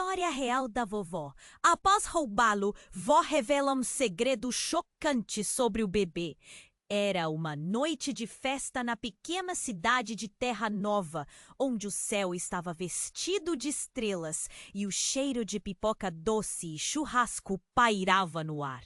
História real da vovó. Após roubá-lo, vó revela um segredo chocante sobre o bebê. Era uma noite de festa na pequena cidade de Terra Nova, onde o céu estava vestido de estrelas e o cheiro de pipoca doce e churrasco pairava no ar.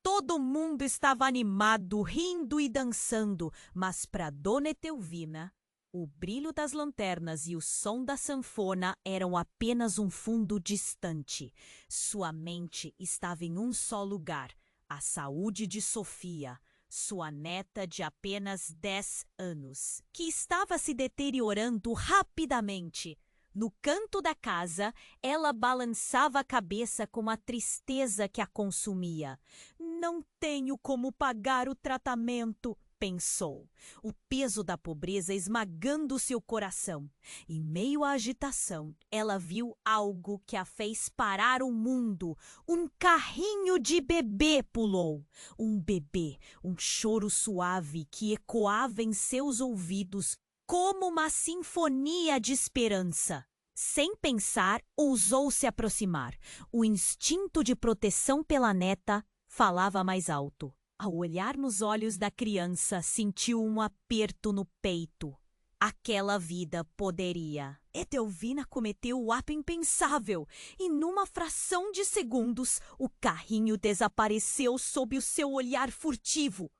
Todo mundo estava animado, rindo e dançando, mas para Dona Etelvina, o brilho das lanternas e o som da sanfona eram apenas um fundo distante. Sua mente estava em um só lugar: a saúde de Sofia, sua neta de apenas 10 anos, que estava se deteriorando rapidamente. No canto da casa, ela balançava a cabeça com a tristeza que a consumia. Não tenho como pagar o tratamento, pensou, o peso da pobreza esmagando seu coração. Em meio à agitação, ela viu algo que a fez parar o mundo. Um carrinho de bebê pulou. Um bebê, um choro suave que ecoava em seus ouvidos como uma sinfonia de esperança. Sem pensar, ousou se aproximar. O instinto de proteção pela neta falava mais alto. Ao olhar nos olhos da criança, sentiu um aperto no peito. Aquela vida poderia. Etelvina cometeu o ato impensável e, numa fração de segundos, o carrinho desapareceu sob o seu olhar furtivo.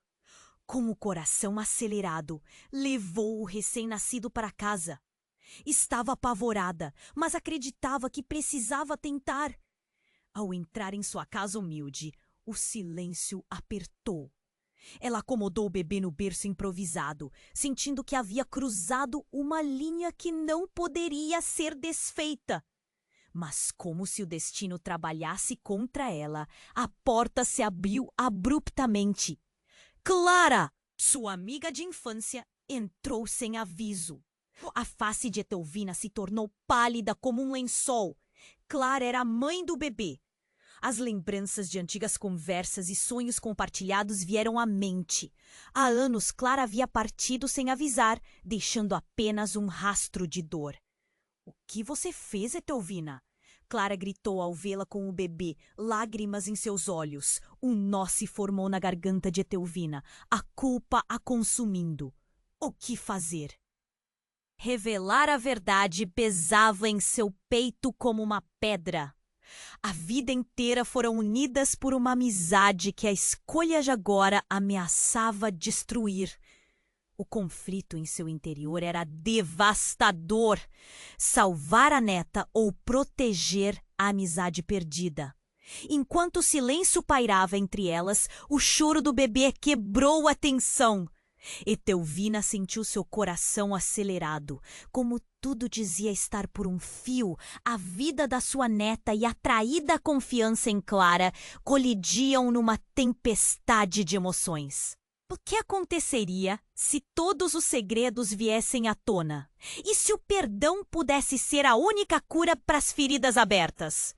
Com o coração acelerado, levou o recém-nascido para casa. Estava apavorada, mas acreditava que precisava tentar. Ao entrar em sua casa humilde, o silêncio apertou. Ela acomodou o bebê no berço improvisado, sentindo que havia cruzado uma linha que não poderia ser desfeita. Mas como se o destino trabalhasse contra ela, a porta se abriu abruptamente. Clara, sua amiga de infância, entrou sem aviso. A face de Etelvina se tornou pálida como um lençol. Clara era a mãe do bebê. As lembranças de antigas conversas e sonhos compartilhados vieram à mente. Há anos, Clara havia partido sem avisar, deixando apenas um rastro de dor. "O que você fez, Etelvina?" Clara gritou ao vê-la com o bebê, lágrimas em seus olhos. Um nó se formou na garganta de Etelvina, a culpa a consumindo. O que fazer? Revelar a verdade pesava em seu peito como uma pedra. A vida inteira foram unidas por uma amizade que a escolha de agora ameaçava destruir. O conflito em seu interior era devastador. Salvar a neta ou proteger a amizade perdida. Enquanto o silêncio pairava entre elas, o choro do bebê quebrou a tensão. Etelvina sentiu seu coração acelerado. Como tudo dizia estar por um fio, a vida da sua neta e a traída confiança em Clara colidiam numa tempestade de emoções. O que aconteceria se todos os segredos viessem à tona? E se o perdão pudesse ser a única cura para as feridas abertas?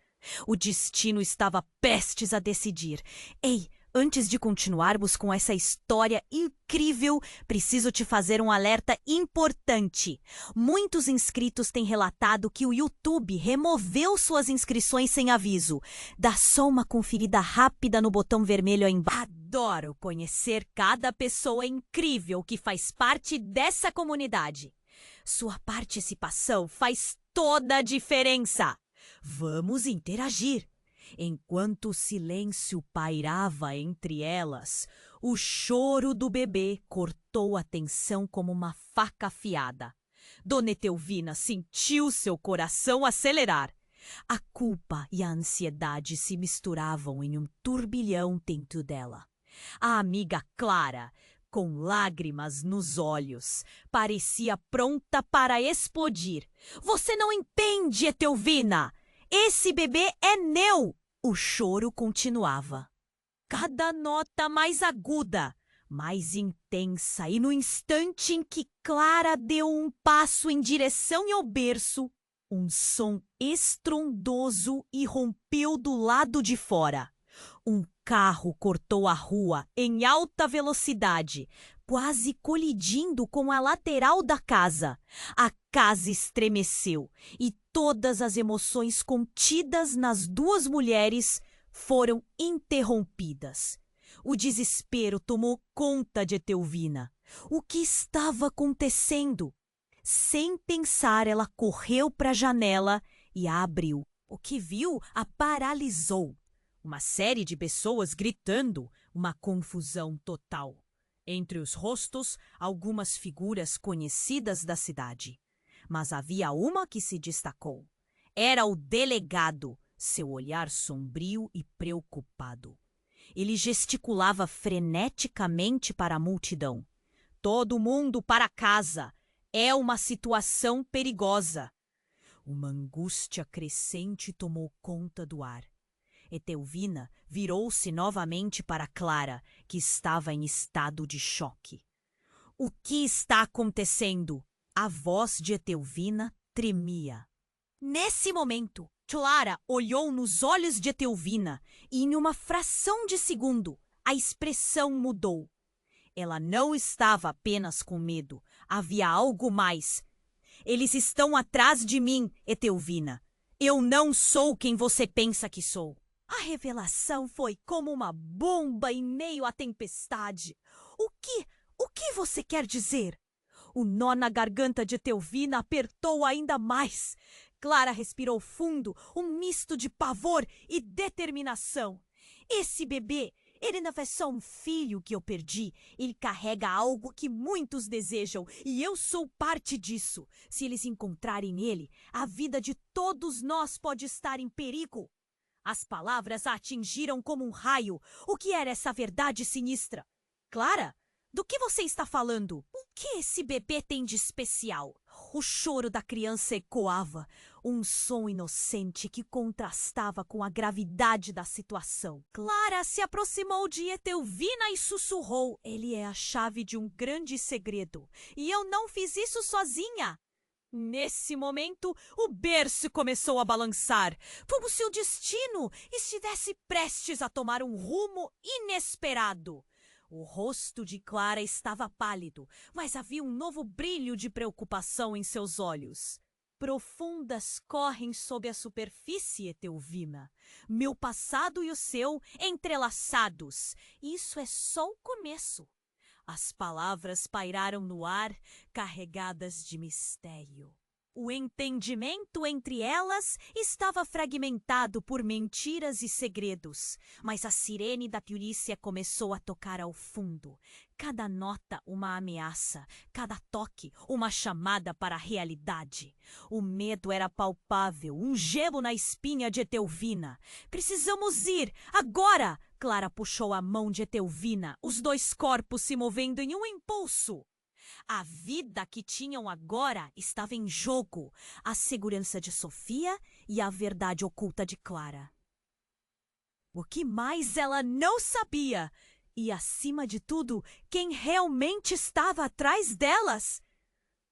O destino estava prestes a decidir. Ei, antes de continuarmos com essa história incrível, preciso te fazer um alerta importante. Muitos inscritos têm relatado que o YouTube removeu suas inscrições sem aviso. Dá só uma conferida rápida no botão vermelho aí embaixo. Adoro conhecer cada pessoa incrível que faz parte dessa comunidade. Sua participação faz toda a diferença. Vamos interagir. Enquanto o silêncio pairava entre elas, o choro do bebê cortou a tensão como uma faca afiada. Dona Etelvina sentiu seu coração acelerar. A culpa e a ansiedade se misturavam em um turbilhão dentro dela. A amiga Clara, com lágrimas nos olhos, parecia pronta para explodir. "Você não entende, Etelvina! Esse bebê é meu!" O choro continuava. Cada nota mais aguda, mais intensa, e no instante em que Clara deu um passo em direção ao berço, um som estrondoso irrompeu do lado de fora. Um carro cortou a rua em alta velocidade, quase colidindo com a lateral da casa. A casa estremeceu e todas as emoções contidas nas duas mulheres foram interrompidas. O desespero tomou conta de Etelvina. O que estava acontecendo? Sem pensar, ela correu para a janela e a abriu. O que viu a paralisou. Uma série de pessoas gritando, uma confusão total. Entre os rostos, algumas figuras conhecidas da cidade. Mas havia uma que se destacou. Era o delegado, seu olhar sombrio e preocupado. Ele gesticulava freneticamente para a multidão. Todo mundo para casa! É uma situação perigosa. Uma angústia crescente tomou conta do ar. Etelvina virou-se novamente para Clara, que estava em estado de choque. O que está acontecendo? A voz de Etelvina tremia. Nesse momento, Clara olhou nos olhos de Etelvina e, em uma fração de segundo, a expressão mudou. Ela não estava apenas com medo, havia algo mais. Eles estão atrás de mim, Etelvina. Eu não sou quem você pensa que sou. A revelação foi como uma bomba em meio à tempestade. O que você quer dizer? O nó na garganta de Etelvina apertou ainda mais. Clara respirou fundo, um misto de pavor e determinação. Esse bebê, ele não é só um filho que eu perdi. Ele carrega algo que muitos desejam e eu sou parte disso. Se eles encontrarem ele, a vida de todos nós pode estar em perigo. As palavras a atingiram como um raio. O que era essa verdade sinistra? Clara, do que você está falando? O que esse bebê tem de especial? O choro da criança ecoava, um som inocente que contrastava com a gravidade da situação. Clara se aproximou de Etelvina e sussurrou: "Ele é a chave de um grande segredo, e eu não fiz isso sozinha." Nesse momento, o berço começou a balançar, como se o destino estivesse prestes a tomar um rumo inesperado. O rosto de Clara estava pálido, mas havia um novo brilho de preocupação em seus olhos. Profundas correm sob a superfície, Etelvina. Meu passado e o seu entrelaçados. Isso é só o começo. As palavras pairaram no ar, carregadas de mistério. O entendimento entre elas estava fragmentado por mentiras e segredos, mas a sirene da polícia começou a tocar ao fundo. Cada nota uma ameaça, cada toque uma chamada para a realidade. O medo era palpável, um gelo na espinha de Etelvina. "Precisamos ir, agora!" Clara puxou a mão de Etelvina, os dois corpos se movendo em um impulso. A vida que tinham agora estava em jogo, a segurança de Sofia e a verdade oculta de Clara. O que mais ela não sabia? E, acima de tudo, quem realmente estava atrás delas?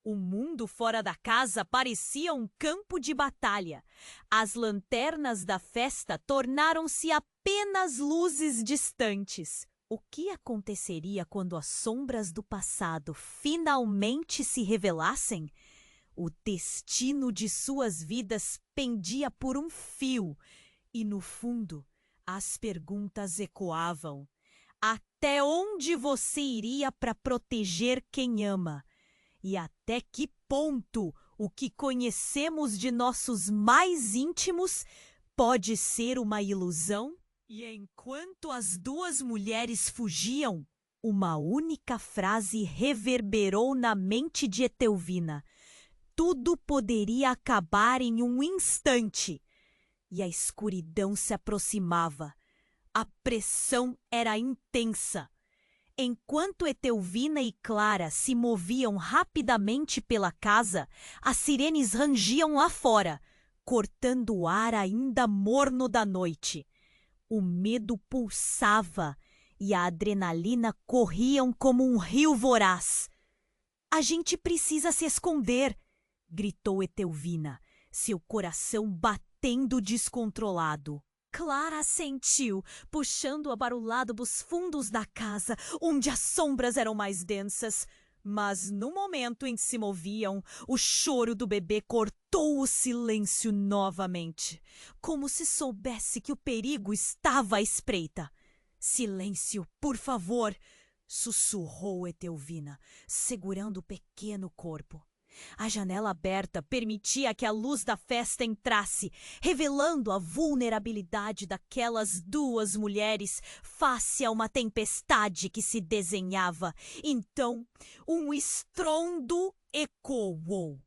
O mundo fora da casa parecia um campo de batalha. As lanternas da festa tornaram-se apenas luzes distantes. O que aconteceria quando as sombras do passado finalmente se revelassem? O destino de suas vidas pendia por um fio e, no fundo, as perguntas ecoavam. Até onde você iria para proteger quem ama? E até que ponto o que conhecemos de nossos mais íntimos pode ser uma ilusão? E enquanto as duas mulheres fugiam, uma única frase reverberou na mente de Etelvina. Tudo poderia acabar em um instante. E a escuridão se aproximava. A pressão era intensa. Enquanto Etelvina e Clara se moviam rapidamente pela casa, as sirenes rangiam lá fora, cortando o ar ainda morno da noite. O medo pulsava e a adrenalina corriam como um rio voraz. "A gente precisa se esconder!" gritou Etelvina, seu coração batendo descontrolado. Clara assentiu, puxando-a para o lado dos fundos da casa, onde as sombras eram mais densas. Mas no momento em que se moviam, o choro do bebê cortou o silêncio novamente, como se soubesse que o perigo estava à espreita. Silêncio, por favor, sussurrou Etelvina, segurando o pequeno corpo. A janela aberta permitia que a luz da festa entrasse, revelando a vulnerabilidade daquelas duas mulheres face a uma tempestade que se desenhava. Então, um estrondo ecoou.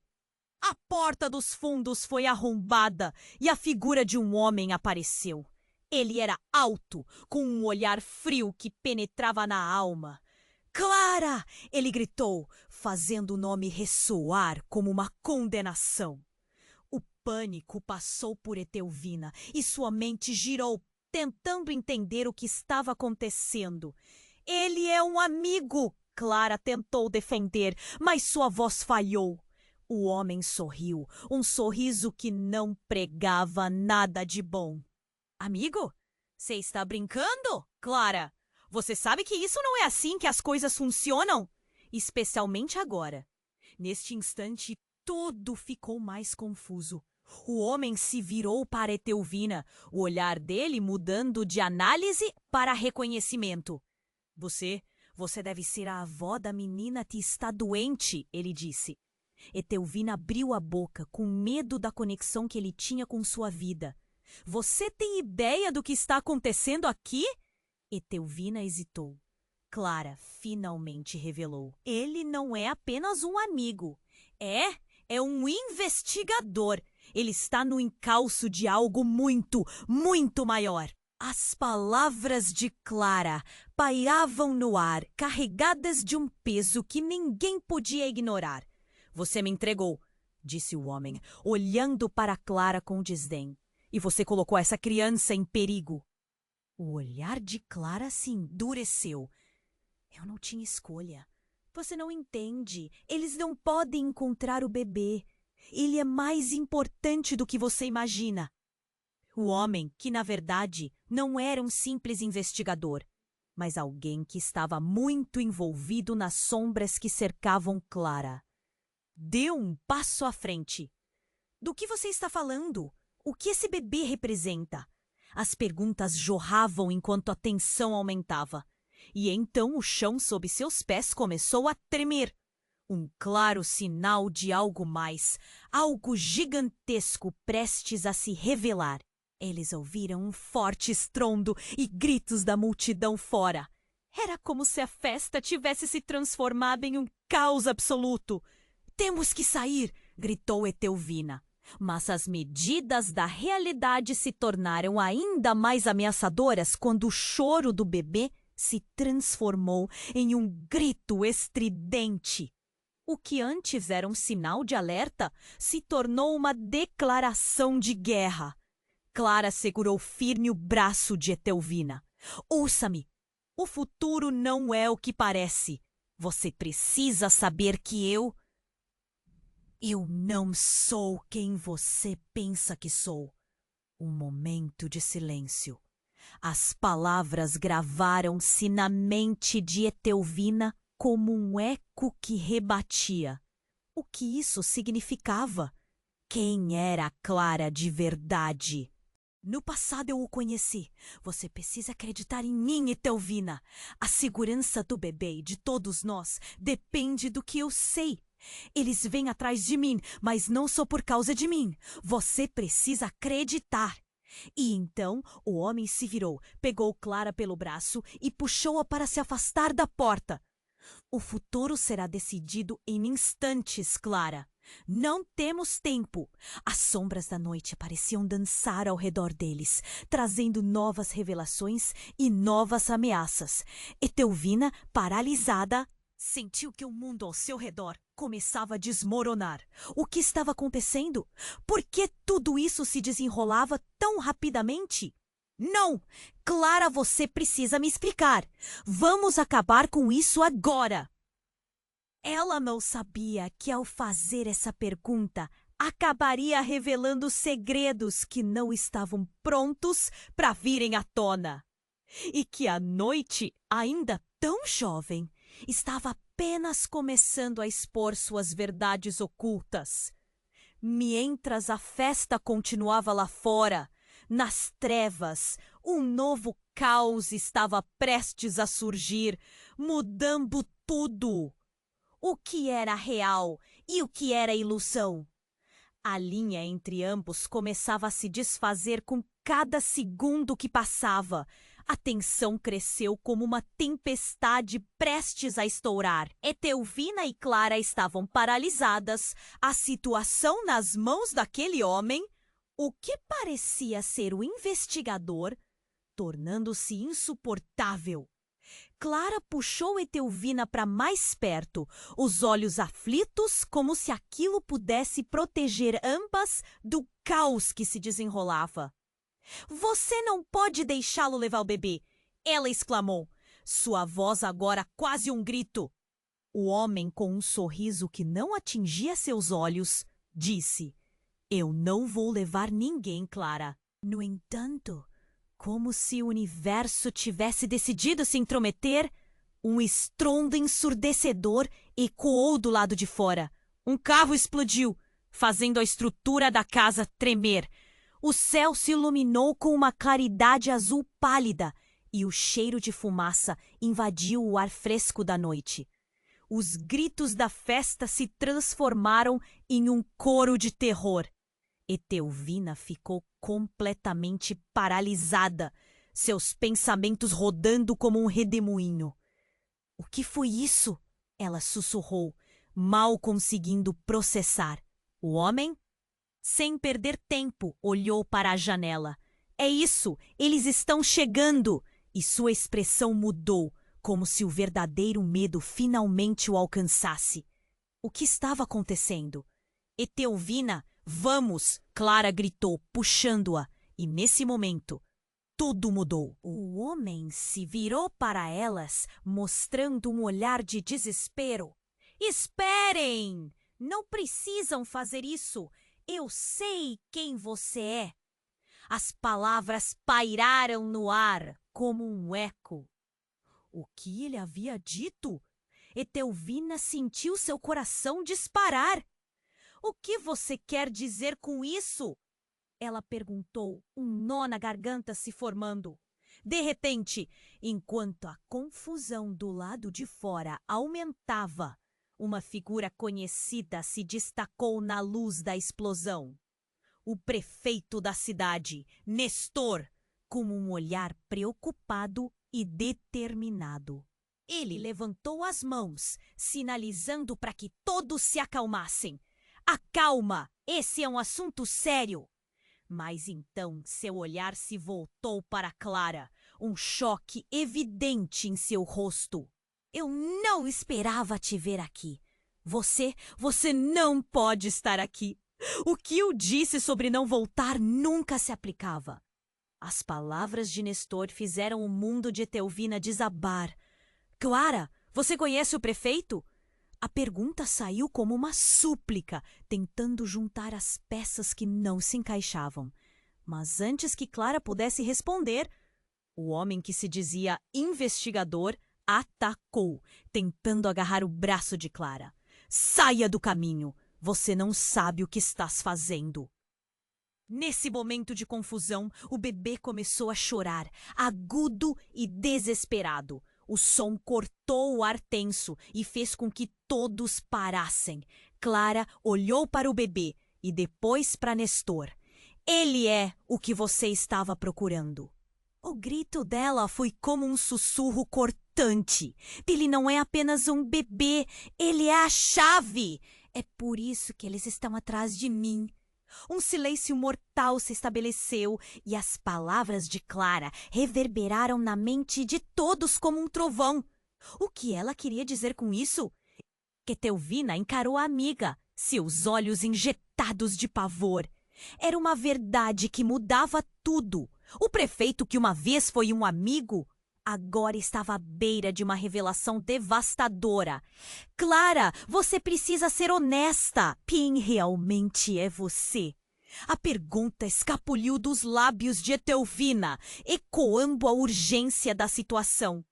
A porta dos fundos foi arrombada e a figura de um homem apareceu. Ele era alto, com um olhar frio que penetrava na alma. Clara! Ele gritou, fazendo o nome ressoar como uma condenação. O pânico passou por Etelvina e sua mente girou, tentando entender o que estava acontecendo. Ele é um amigo! Clara tentou defender, mas sua voz falhou. O homem sorriu, um sorriso que não pregava nada de bom. Amigo? Você está brincando, Clara? Você sabe que isso não é assim que as coisas funcionam? Especialmente agora. Neste instante, tudo ficou mais confuso. O homem se virou para Etelvina, o olhar dele mudando de análise para reconhecimento. Você deve ser a avó da menina que está doente, ele disse. Etelvina abriu a boca com medo da conexão que ele tinha com sua vida. Você tem ideia do que está acontecendo aqui? Etelvina hesitou. Clara finalmente revelou. Ele não é apenas um amigo. É um investigador. Ele está no encalço de algo muito, muito maior. As palavras de Clara pairavam no ar, carregadas de um peso que ninguém podia ignorar. Você me entregou, disse o homem, olhando para Clara com desdém. E você colocou essa criança em perigo. O olhar de Clara se endureceu. Eu não tinha escolha. Você não entende. Eles não podem encontrar o bebê. Ele é mais importante do que você imagina. O homem, que na verdade não era um simples investigador, mas alguém que estava muito envolvido nas sombras que cercavam Clara, deu um passo à frente. Do que você está falando? O que esse bebê representa? As perguntas jorravam enquanto a tensão aumentava. E então o chão sob seus pés começou a tremer. Um claro sinal de algo mais, algo gigantesco prestes a se revelar. Eles ouviram um forte estrondo e gritos da multidão fora. Era como se a festa tivesse se transformado em um caos absoluto. Temos que sair! Gritou Etelvina. Mas as medidas da realidade se tornaram ainda mais ameaçadoras quando o choro do bebê se transformou em um grito estridente. O que antes era um sinal de alerta se tornou uma declaração de guerra. Clara segurou firme o braço de Etelvina. Ouça-me, o futuro não é o que parece. Você precisa saber que eu não sou quem você pensa que sou. Um momento de silêncio. As palavras gravaram-se na mente de Etelvina como um eco que rebatia. O que isso significava? Quem era Clara de verdade? No passado eu o conheci. Você precisa acreditar em mim, Etelvina. A segurança do bebê e de todos nós depende do que eu sei. Eles vêm atrás de mim, mas não só por causa de mim. Você precisa acreditar. E então o homem se virou, pegou Clara pelo braço e puxou-a para se afastar da porta. O futuro será decidido em instantes, Clara. Não temos tempo. As sombras da noite pareciam dançar ao redor deles, trazendo novas revelações e novas ameaças. Etelvina, paralisada, sentiu que o mundo ao seu redor começava a desmoronar. O que estava acontecendo? Por que tudo isso se desenrolava tão rapidamente? Não! Clara, você precisa me explicar. Vamos acabar com isso agora! Ela não sabia que, ao fazer essa pergunta, acabaria revelando segredos que não estavam prontos para virem à tona. E que a noite, ainda tão jovem, estava apenas começando a expor suas verdades ocultas. Mientras a festa continuava lá fora, nas trevas, um novo caos estava prestes a surgir, mudando tudo. O que era real e o que era ilusão? A linha entre ambos começava a se desfazer com cada segundo que passava. A tensão cresceu como uma tempestade prestes a estourar. Etelvina e Clara estavam paralisadas, a situação nas mãos daquele homem, o que parecia ser o investigador, tornando-se insuportável. Clara puxou Etelvina para mais perto, os olhos aflitos, como se aquilo pudesse proteger ambas do caos que se desenrolava. Você não pode deixá-lo levar o bebê, ela exclamou, sua voz agora quase um grito. O homem, com um sorriso que não atingia seus olhos, disse: Eu não vou levar ninguém, Clara. No entanto, como se o universo tivesse decidido se intrometer, um estrondo ensurdecedor ecoou do lado de fora. Um carro explodiu, fazendo a estrutura da casa tremer. O céu se iluminou com uma claridade azul pálida e o cheiro de fumaça invadiu o ar fresco da noite. Os gritos da festa se transformaram em um coro de terror. Etelvina ficou completamente paralisada, seus pensamentos rodando como um redemoinho. O que foi isso? Ela sussurrou, mal conseguindo processar. O homem, sem perder tempo, olhou para a janela. É isso, eles estão chegando! E sua expressão mudou, como se o verdadeiro medo finalmente o alcançasse. O que estava acontecendo? Etelvina, vamos! Clara gritou, puxando-a. E nesse momento, tudo mudou. O homem se virou para elas, mostrando um olhar de desespero. Esperem! Não precisam fazer isso. Eu sei quem você é. As palavras pairaram no ar como um eco. O que ele havia dito? Etelvina sentiu seu coração disparar. O que você quer dizer com isso? Ela perguntou, um nó na garganta se formando. De repente, enquanto a confusão do lado de fora aumentava, uma figura conhecida se destacou na luz da explosão. O prefeito da cidade, Nestor, com um olhar preocupado e determinado. Ele levantou as mãos, sinalizando para que todos se acalmassem. Acalma! Esse é um assunto sério! Mas então seu olhar se voltou para Clara, um choque evidente em seu rosto. Eu não esperava te ver aqui. Você não pode estar aqui. O que eu disse sobre não voltar nunca se aplicava. As palavras de Nestor fizeram o mundo de Etelvina desabar. Clara, você conhece o prefeito? A pergunta saiu como uma súplica, tentando juntar as peças que não se encaixavam. Mas antes que Clara pudesse responder, o homem que se dizia investigador atacou, tentando agarrar o braço de Clara. Saia do caminho! Você não sabe o que estás fazendo. Nesse momento de confusão, o bebê começou a chorar, agudo e desesperado. O som cortou o ar tenso e fez com que todos parassem. Clara olhou para o bebê e depois para Nestor. Ele é o que você estava procurando. O grito dela foi como um sussurro cortante. Ele não é apenas um bebê, ele é a chave. É por isso que eles estão atrás de mim. Um silêncio mortal se estabeleceu e as palavras de Clara reverberaram na mente de todos como um trovão. O que ela queria dizer com isso? Etelvina encarou a amiga, seus olhos injetados de pavor. Era uma verdade que mudava tudo. O prefeito, que uma vez foi um amigo, agora estava à beira de uma revelação devastadora. Clara, você precisa ser honesta. Quem realmente é você? A pergunta escapuliu dos lábios de Etelvina, ecoando a urgência da situação.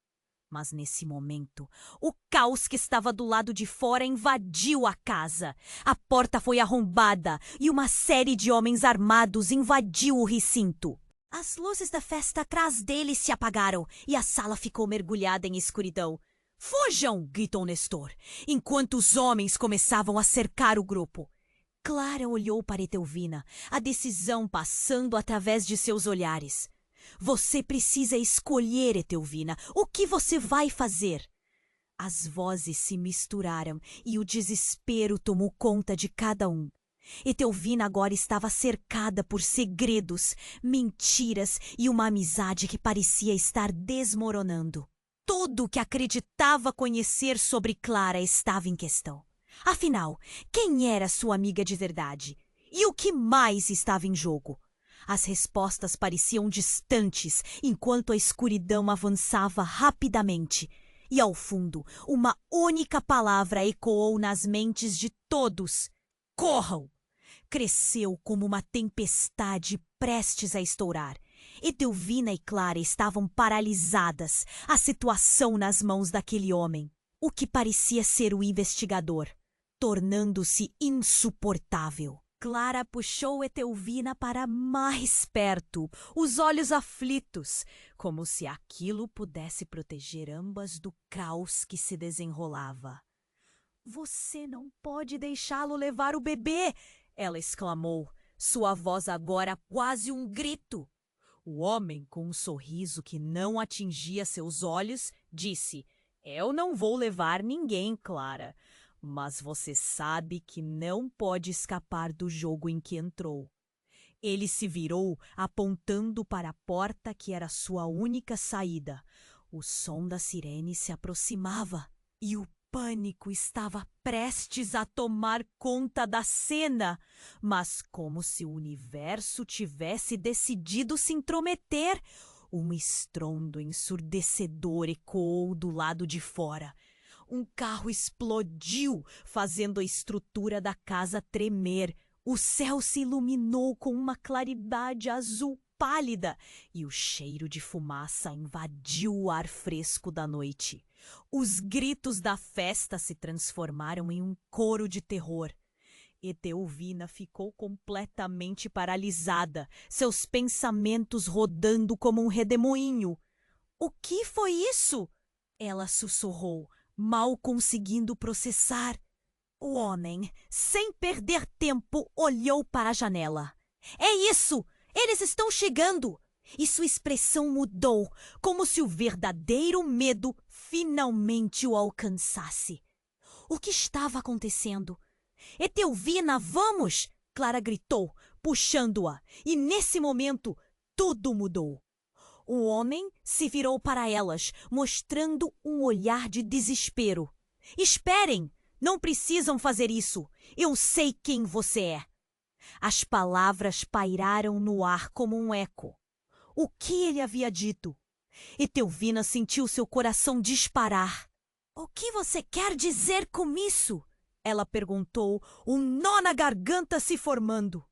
Mas nesse momento, o caos que estava do lado de fora invadiu a casa. A porta foi arrombada e uma série de homens armados invadiu o recinto. As luzes da festa atrás deles se apagaram e a sala ficou mergulhada em escuridão. "Fujam!" gritou Nestor, enquanto os homens começavam a cercar o grupo. Clara olhou para Etelvina, a decisão passando através de seus olhares. "Você precisa escolher, Etelvina. O que você vai fazer?" As vozes se misturaram e o desespero tomou conta de cada um. Etelvina agora estava cercada por segredos, mentiras e uma amizade que parecia estar desmoronando. Tudo o que acreditava conhecer sobre Clara estava em questão. Afinal, quem era sua amiga de verdade? E o que mais estava em jogo? As respostas pareciam distantes enquanto a escuridão avançava rapidamente. E ao fundo, uma única palavra ecoou nas mentes de todos: "Corram!" Cresceu como uma tempestade prestes a estourar. Etelvina e Clara estavam paralisadas, a situação nas mãos daquele homem, o que parecia ser o investigador, tornando-se insuportável. Clara puxou Etelvina para mais perto, os olhos aflitos, como se aquilo pudesse proteger ambas do caos que se desenrolava. "Você não pode deixá-lo levar o bebê!" ela exclamou, sua voz agora quase um grito. O homem, com um sorriso que não atingia seus olhos, disse: "Eu não vou levar ninguém, Clara. Mas você sabe que não pode escapar do jogo em que entrou." Ele se virou, apontando para a porta que era sua única saída. O som da sirene se aproximava e o pânico estava prestes a tomar conta da cena, mas como se o universo tivesse decidido se intrometer, um estrondo ensurdecedor ecoou do lado de fora. Um carro explodiu, fazendo a estrutura da casa tremer. O céu se iluminou com uma claridade azul pálida e o cheiro de fumaça invadiu o ar fresco da noite. Os gritos da festa se transformaram em um coro de terror. Etelvina ficou completamente paralisada, seus pensamentos rodando como um redemoinho. "O que foi isso?" ela sussurrou, mal conseguindo processar. O homem, sem perder tempo, olhou para a janela. "É isso! Eles estão chegando!" E sua expressão mudou, como se o verdadeiro medo finalmente o alcançasse. O que estava acontecendo? "Etelvina, vamos!" Clara gritou, puxando-a, e nesse momento tudo mudou. O homem se virou para elas, mostrando um olhar de desespero. "Esperem! Não precisam fazer isso! Eu sei quem você é!" As palavras pairaram no ar como um eco. O que ele havia dito? Etelvina sentiu seu coração disparar. "O que você quer dizer com isso?" ela perguntou, um nó na garganta se formando.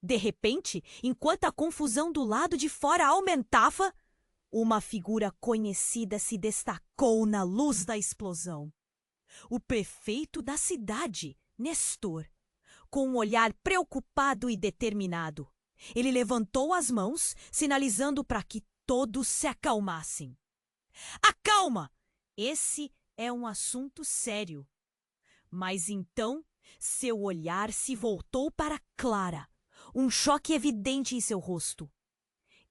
De repente, enquanto a confusão do lado de fora aumentava, uma figura conhecida se destacou na luz da explosão. O prefeito da cidade, Nestor, com um olhar preocupado e determinado. Ele levantou as mãos, sinalizando para que todos se acalmassem. "Acalma! Esse é um assunto sério." Mas então, seu olhar se voltou para Clara, um choque evidente em seu rosto.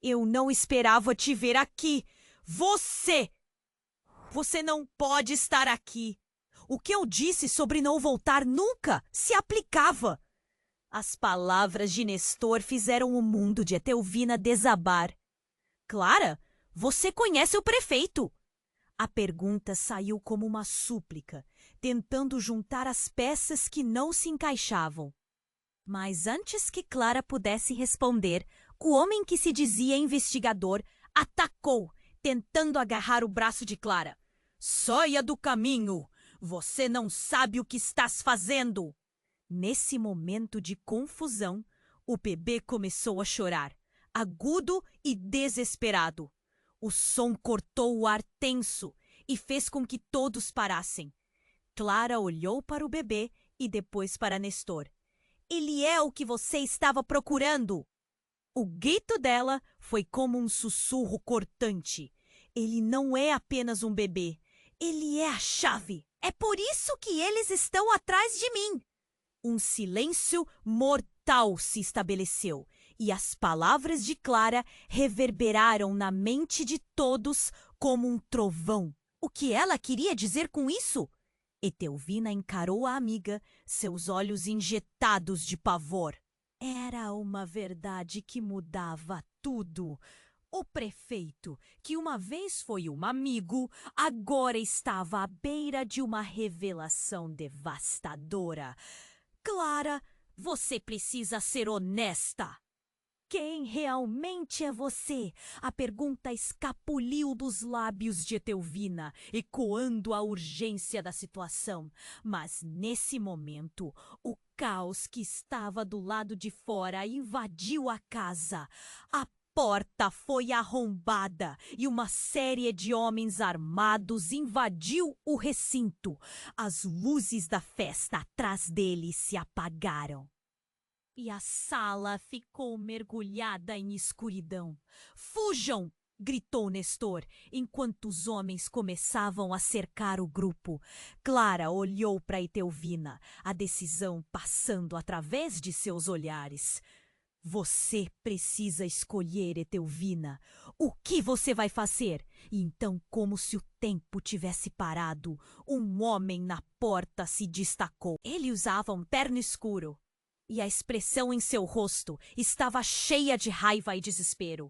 "Eu não esperava te ver aqui! Você! Você não pode estar aqui! O que eu disse sobre não voltar nunca se aplicava." As palavras de Nestor fizeram o mundo de Etelvina desabar. "Clara, você conhece o prefeito?" A pergunta saiu como uma súplica, tentando juntar as peças que não se encaixavam. Mas antes que Clara pudesse responder, o homem que se dizia investigador atacou, tentando agarrar o braço de Clara. Saia do caminho! Você não sabe o que estás fazendo! Nesse momento de confusão, o bebê começou a chorar, agudo e desesperado. O som cortou o ar tenso e fez com que todos parassem. Clara olhou para o bebê e depois para Nestor. Ele é o que você estava procurando! O grito dela foi como um sussurro cortante. Ele não é apenas um bebê. Ele é a chave. É por isso que eles estão atrás de mim. Um silêncio mortal se estabeleceu e as palavras de Clara reverberaram na mente de todos como um trovão. O que ela queria dizer com isso? Etelvina encarou a amiga, seus olhos injetados de pavor. Era uma verdade que mudava tudo. O prefeito, que uma vez foi um amigo, agora estava à beira de uma revelação devastadora. Clara, você precisa ser honesta. Quem realmente é você? A pergunta escapuliu dos lábios de Etelvina, ecoando a urgência da situação. Mas, nesse momento, o caos que estava do lado de fora invadiu a casa. A porta foi arrombada e uma série de homens armados invadiu o recinto. As luzes da festa atrás deles se apagaram. E a sala ficou mergulhada em escuridão. Fujam! Gritou Nestor, enquanto os homens começavam a cercar o grupo. Clara olhou para Etelvina, a decisão passando através de seus olhares. Você precisa escolher, Etelvina. O que você vai fazer? E então, como se o tempo tivesse parado, um homem na porta se destacou. Ele usava um terno escuro. E a expressão em seu rosto estava cheia de raiva e desespero.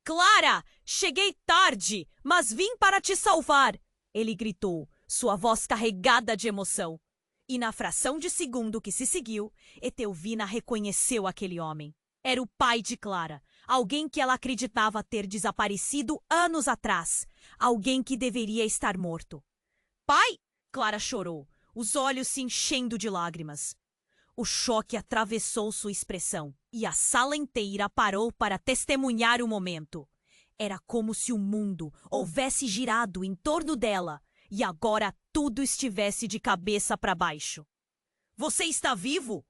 Clara, cheguei tarde, mas vim para te salvar! Ele gritou, sua voz carregada de emoção. E na fração de segundo que se seguiu, Etelvina reconheceu aquele homem. Era o pai de Clara, alguém que ela acreditava ter desaparecido anos atrás, alguém que deveria estar morto. Pai! Clara chorou, os olhos se enchendo de lágrimas. O choque atravessou sua expressão e a sala inteira parou para testemunhar o momento. Era como se o mundo houvesse girado em torno dela e agora tudo estivesse de cabeça para baixo. Você está vivo?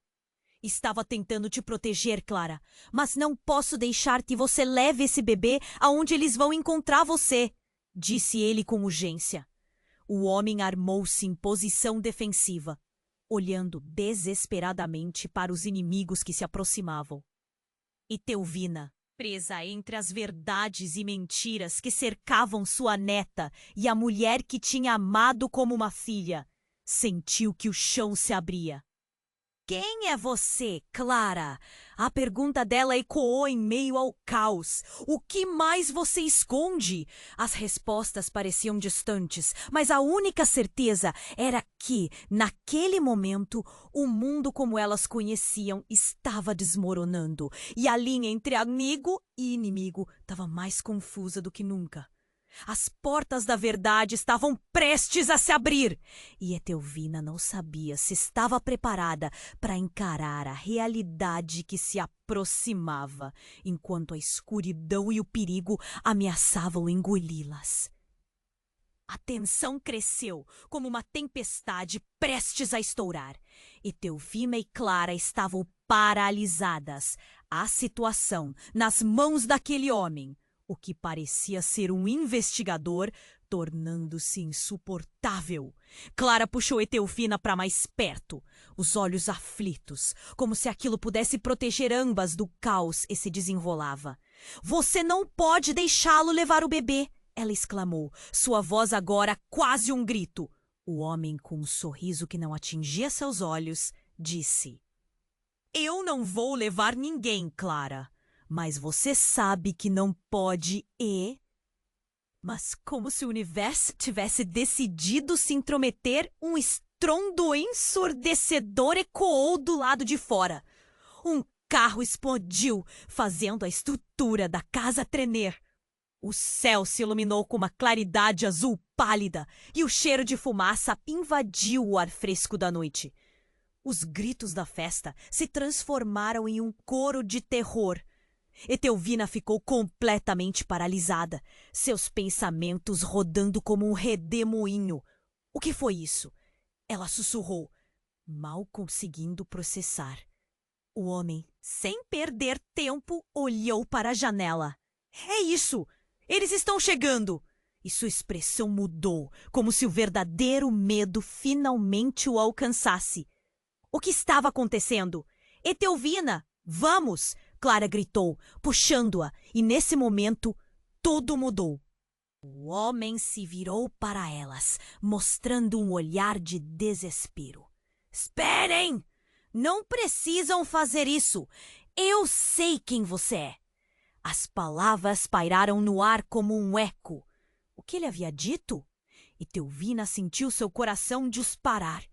Estava tentando te proteger, Clara, mas não posso deixar que você leve esse bebê aonde eles vão encontrar você, disse ele com urgência. O homem armou-se em posição defensiva, olhando desesperadamente para os inimigos que se aproximavam. Etelvina, presa entre as verdades e mentiras que cercavam sua neta e a mulher que tinha amado como uma filha, sentiu que o chão se abria. Quem é você, Clara? A pergunta dela ecoou em meio ao caos. O que mais você esconde? As respostas pareciam distantes, mas a única certeza era que, naquele momento, o mundo como elas conheciam estava desmoronando. E a linha entre amigo e inimigo estava mais confusa do que nunca. As portas da verdade estavam prestes a se abrir e Etelvina não sabia se estava preparada para encarar a realidade que se aproximava, enquanto a escuridão e o perigo ameaçavam engoli-las. A tensão cresceu como uma tempestade prestes a estourar. Etelvina e Clara estavam paralisadas. A situação nas mãos daquele homem, o que parecia ser um investigador, tornando-se insuportável. Clara puxou Etelvina para mais perto, os olhos aflitos, como se aquilo pudesse proteger ambas do caos que se desenrolava. Você não pode deixá-lo levar o bebê, ela exclamou, sua voz agora quase um grito. O homem, com um sorriso que não atingia seus olhos, disse: Eu não vou levar ninguém, Clara. Mas você sabe que não pode e... Mas como se o universo tivesse decidido se intrometer, um estrondo ensurdecedor ecoou do lado de fora. Um carro explodiu, fazendo a estrutura da casa tremer. O céu se iluminou com uma claridade azul pálida e o cheiro de fumaça invadiu o ar fresco da noite. Os gritos da festa se transformaram em um coro de terror. Etelvina ficou completamente paralisada, seus pensamentos rodando como um redemoinho. O que foi isso? Ela sussurrou, mal conseguindo processar. O homem, sem perder tempo, olhou para a janela. É isso! Eles estão chegando! E sua expressão mudou, como se o verdadeiro medo finalmente o alcançasse. O que estava acontecendo? Etelvina, vamos! Clara gritou, puxando-a, e nesse momento tudo mudou. O homem se virou para elas, mostrando um olhar de desespero. Esperem! Não precisam fazer isso! Eu sei quem você é! As palavras pairaram no ar como um eco. O que ele havia dito? Etelvina sentiu seu coração disparar.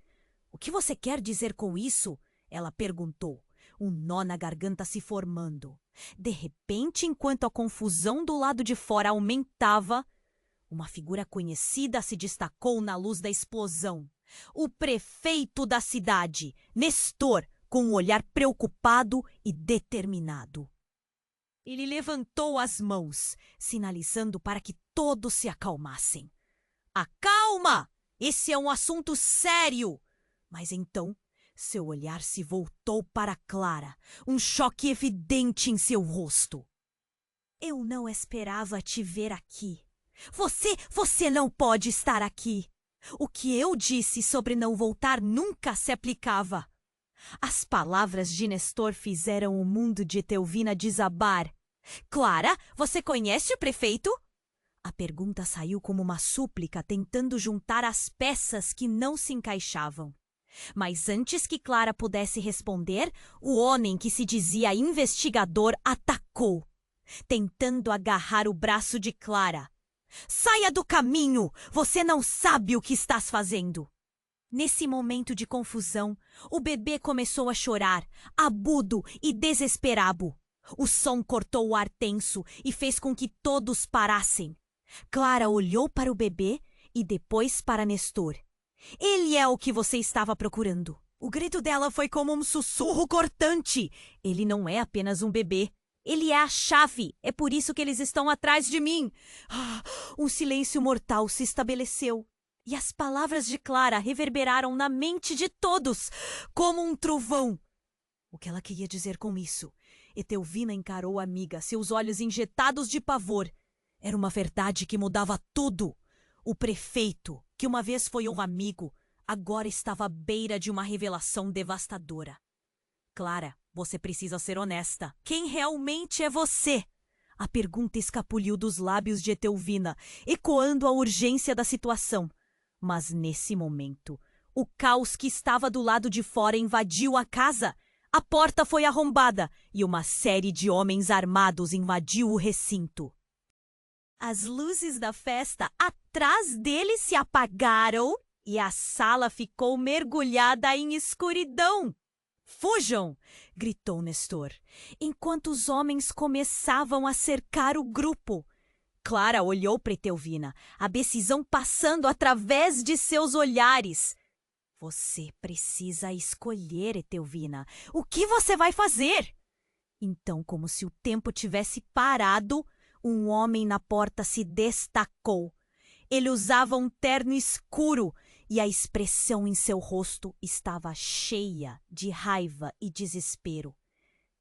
O que você quer dizer com isso? Ela perguntou, um nó na garganta se formando. De repente, enquanto a confusão do lado de fora aumentava, uma figura conhecida se destacou na luz da explosão. O prefeito da cidade, Nestor, com um olhar preocupado e determinado. Ele levantou as mãos, sinalizando para que todos se acalmassem. Acalma! Esse é um assunto sério! Mas então, seu olhar se voltou para Clara, um choque evidente em seu rosto. Eu não esperava te ver aqui. Você não pode estar aqui. O que eu disse sobre não voltar nunca se aplicava. As palavras de Nestor fizeram o mundo de Etelvina desabar. Clara, você conhece o prefeito? A pergunta saiu como uma súplica, tentando juntar as peças que não se encaixavam. Mas antes que Clara pudesse responder, o homem que se dizia investigador atacou, tentando agarrar o braço de Clara. Saia do caminho! Você não sabe o que estás fazendo! Nesse momento de confusão, o bebê começou a chorar, agudo e desesperado. O som cortou o ar tenso e fez com que todos parassem. Clara olhou para o bebê e depois para Nestor. Ele é o que você estava procurando. O grito dela foi como um sussurro cortante. Ele não é apenas um bebê. Ele é a chave. É por isso que eles estão atrás de mim. Um silêncio mortal se estabeleceu. E as palavras de Clara reverberaram na mente de todos, como um trovão. O que ela queria dizer com isso? Etelvina encarou a amiga, seus olhos injetados de pavor. Era uma verdade que mudava tudo. O prefeito, que uma vez foi um amigo, agora estava à beira de uma revelação devastadora. Clara, você precisa ser honesta. Quem realmente é você? A pergunta escapuliu dos lábios de Etelvina, ecoando a urgência da situação. Mas nesse momento, o caos que estava do lado de fora invadiu a casa. A porta foi arrombada e uma série de homens armados invadiu o recinto. As luzes da festa atrás deles se apagaram e a sala ficou mergulhada em escuridão. Fujam! Gritou Nestor, enquanto os homens começavam a cercar o grupo. Clara olhou para Etelvina, a decisão passando através de seus olhares. Você precisa escolher, Etelvina. O que você vai fazer? Então, como se o tempo tivesse parado, um homem na porta se destacou. Ele usava um terno escuro e a expressão em seu rosto estava cheia de raiva e desespero.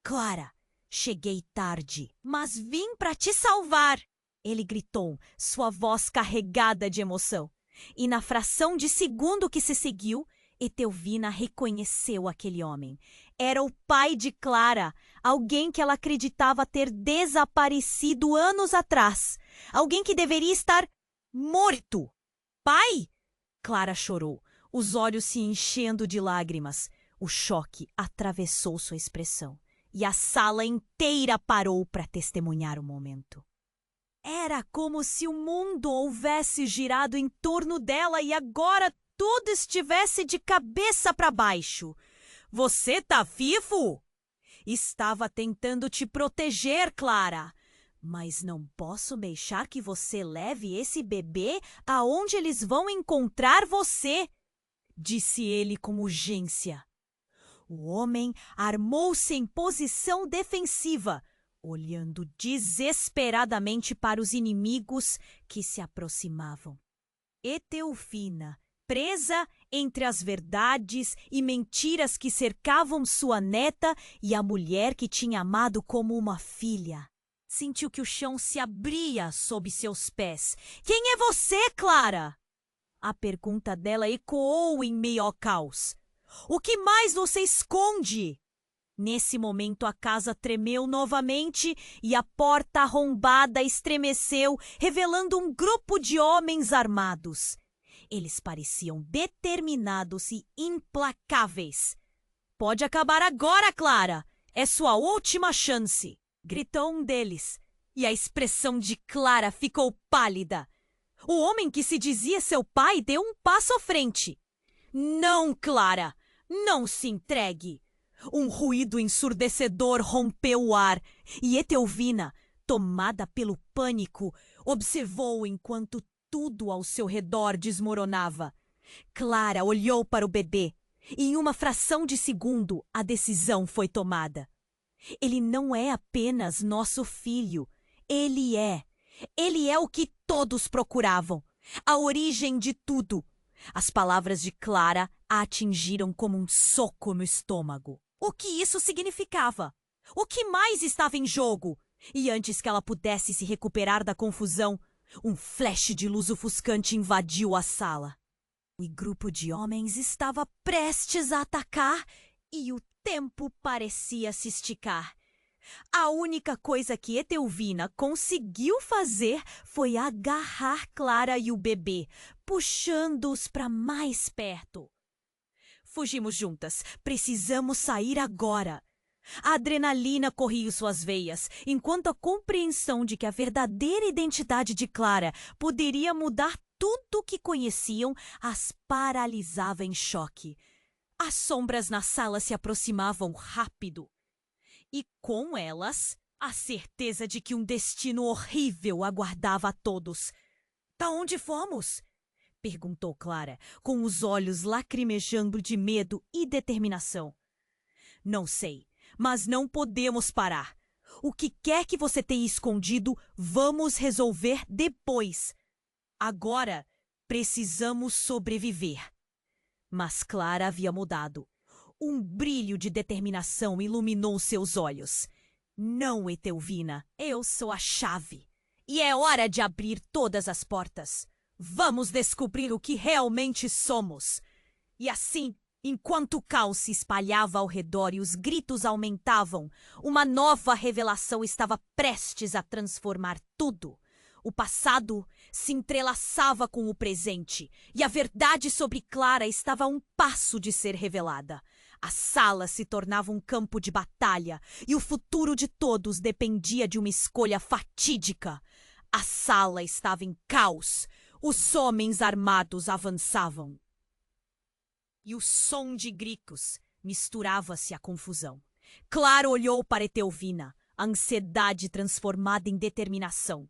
Clara, cheguei tarde, mas vim para te salvar! Ele gritou, sua voz carregada de emoção. E na fração de segundo que se seguiu, Etelvina reconheceu aquele homem. Era o pai de Clara, alguém que ela acreditava ter desaparecido anos atrás. Alguém que deveria estar morto. Pai? Clara chorou, os olhos se enchendo de lágrimas. O choque atravessou sua expressão e a sala inteira parou para testemunhar o momento. Era como se o mundo houvesse girado em torno dela e agora tudo estivesse de cabeça para baixo. Você tá vivo? Estava tentando te proteger, Clara. Mas não posso deixar que você leve esse bebê aonde eles vão encontrar você, disse ele com urgência. O homem armou-se em posição defensiva, olhando desesperadamente para os inimigos que se aproximavam. Etelvina, presa entre as verdades e mentiras que cercavam sua neta e a mulher que tinha amado como uma filha, sentiu que o chão se abria sob seus pés. Quem é você, Clara? A pergunta dela ecoou em meio ao caos. O que mais você esconde? Nesse momento a casa tremeu novamente e a porta arrombada estremeceu, revelando um grupo de homens armados. Eles pareciam determinados e implacáveis. Pode acabar agora, Clara! É sua última chance! Gritou um deles, e a expressão de Clara ficou pálida. O homem que se dizia seu pai deu um passo à frente. Não, Clara! Não se entregue! Um ruído ensurdecedor rompeu o ar, e Etelvina, tomada pelo pânico, observou enquanto tudo ao seu redor desmoronava. Clara olhou para o bebê, e em uma fração de segundo a decisão foi tomada. Ele não é apenas nosso filho. Ele é o que todos procuravam. A origem de tudo. As palavras de Clara a atingiram como um soco no estômago. O que isso significava? O que mais estava em jogo? E antes que ela pudesse se recuperar da confusão, um flash de luz ofuscante invadiu a sala. O grupo de homens estava prestes a atacar e o tempo parecia se esticar. A única coisa que Etelvina conseguiu fazer foi agarrar Clara e o bebê, puxando-os para mais perto. Fugimos juntas. Precisamos sair agora. A adrenalina corria em suas veias, enquanto a compreensão de que a verdadeira identidade de Clara poderia mudar tudo o que conheciam as paralisava em choque. As sombras na sala se aproximavam rápido. E com elas, a certeza de que um destino horrível aguardava a todos. "Pra onde fomos?" perguntou Clara, com os olhos lacrimejando de medo e determinação. "Não sei, mas não podemos parar. O que quer que você tenha escondido, vamos resolver depois. Agora, precisamos sobreviver." Mas Clara havia mudado. Um brilho de determinação iluminou seus olhos. "Não, Etelvina, eu sou a chave. E é hora de abrir todas as portas. Vamos descobrir o que realmente somos." E assim, enquanto o caos se espalhava ao redor e os gritos aumentavam, uma nova revelação estava prestes a transformar tudo. O passado se entrelaçava com o presente, e a verdade sobre Clara estava a um passo de ser revelada. A sala se tornava um campo de batalha, e o futuro de todos dependia de uma escolha fatídica. A sala estava em caos. Os homens armados avançavam. E o som de gritos misturava-se à confusão. Clara olhou para Etelvina, a ansiedade transformada em determinação.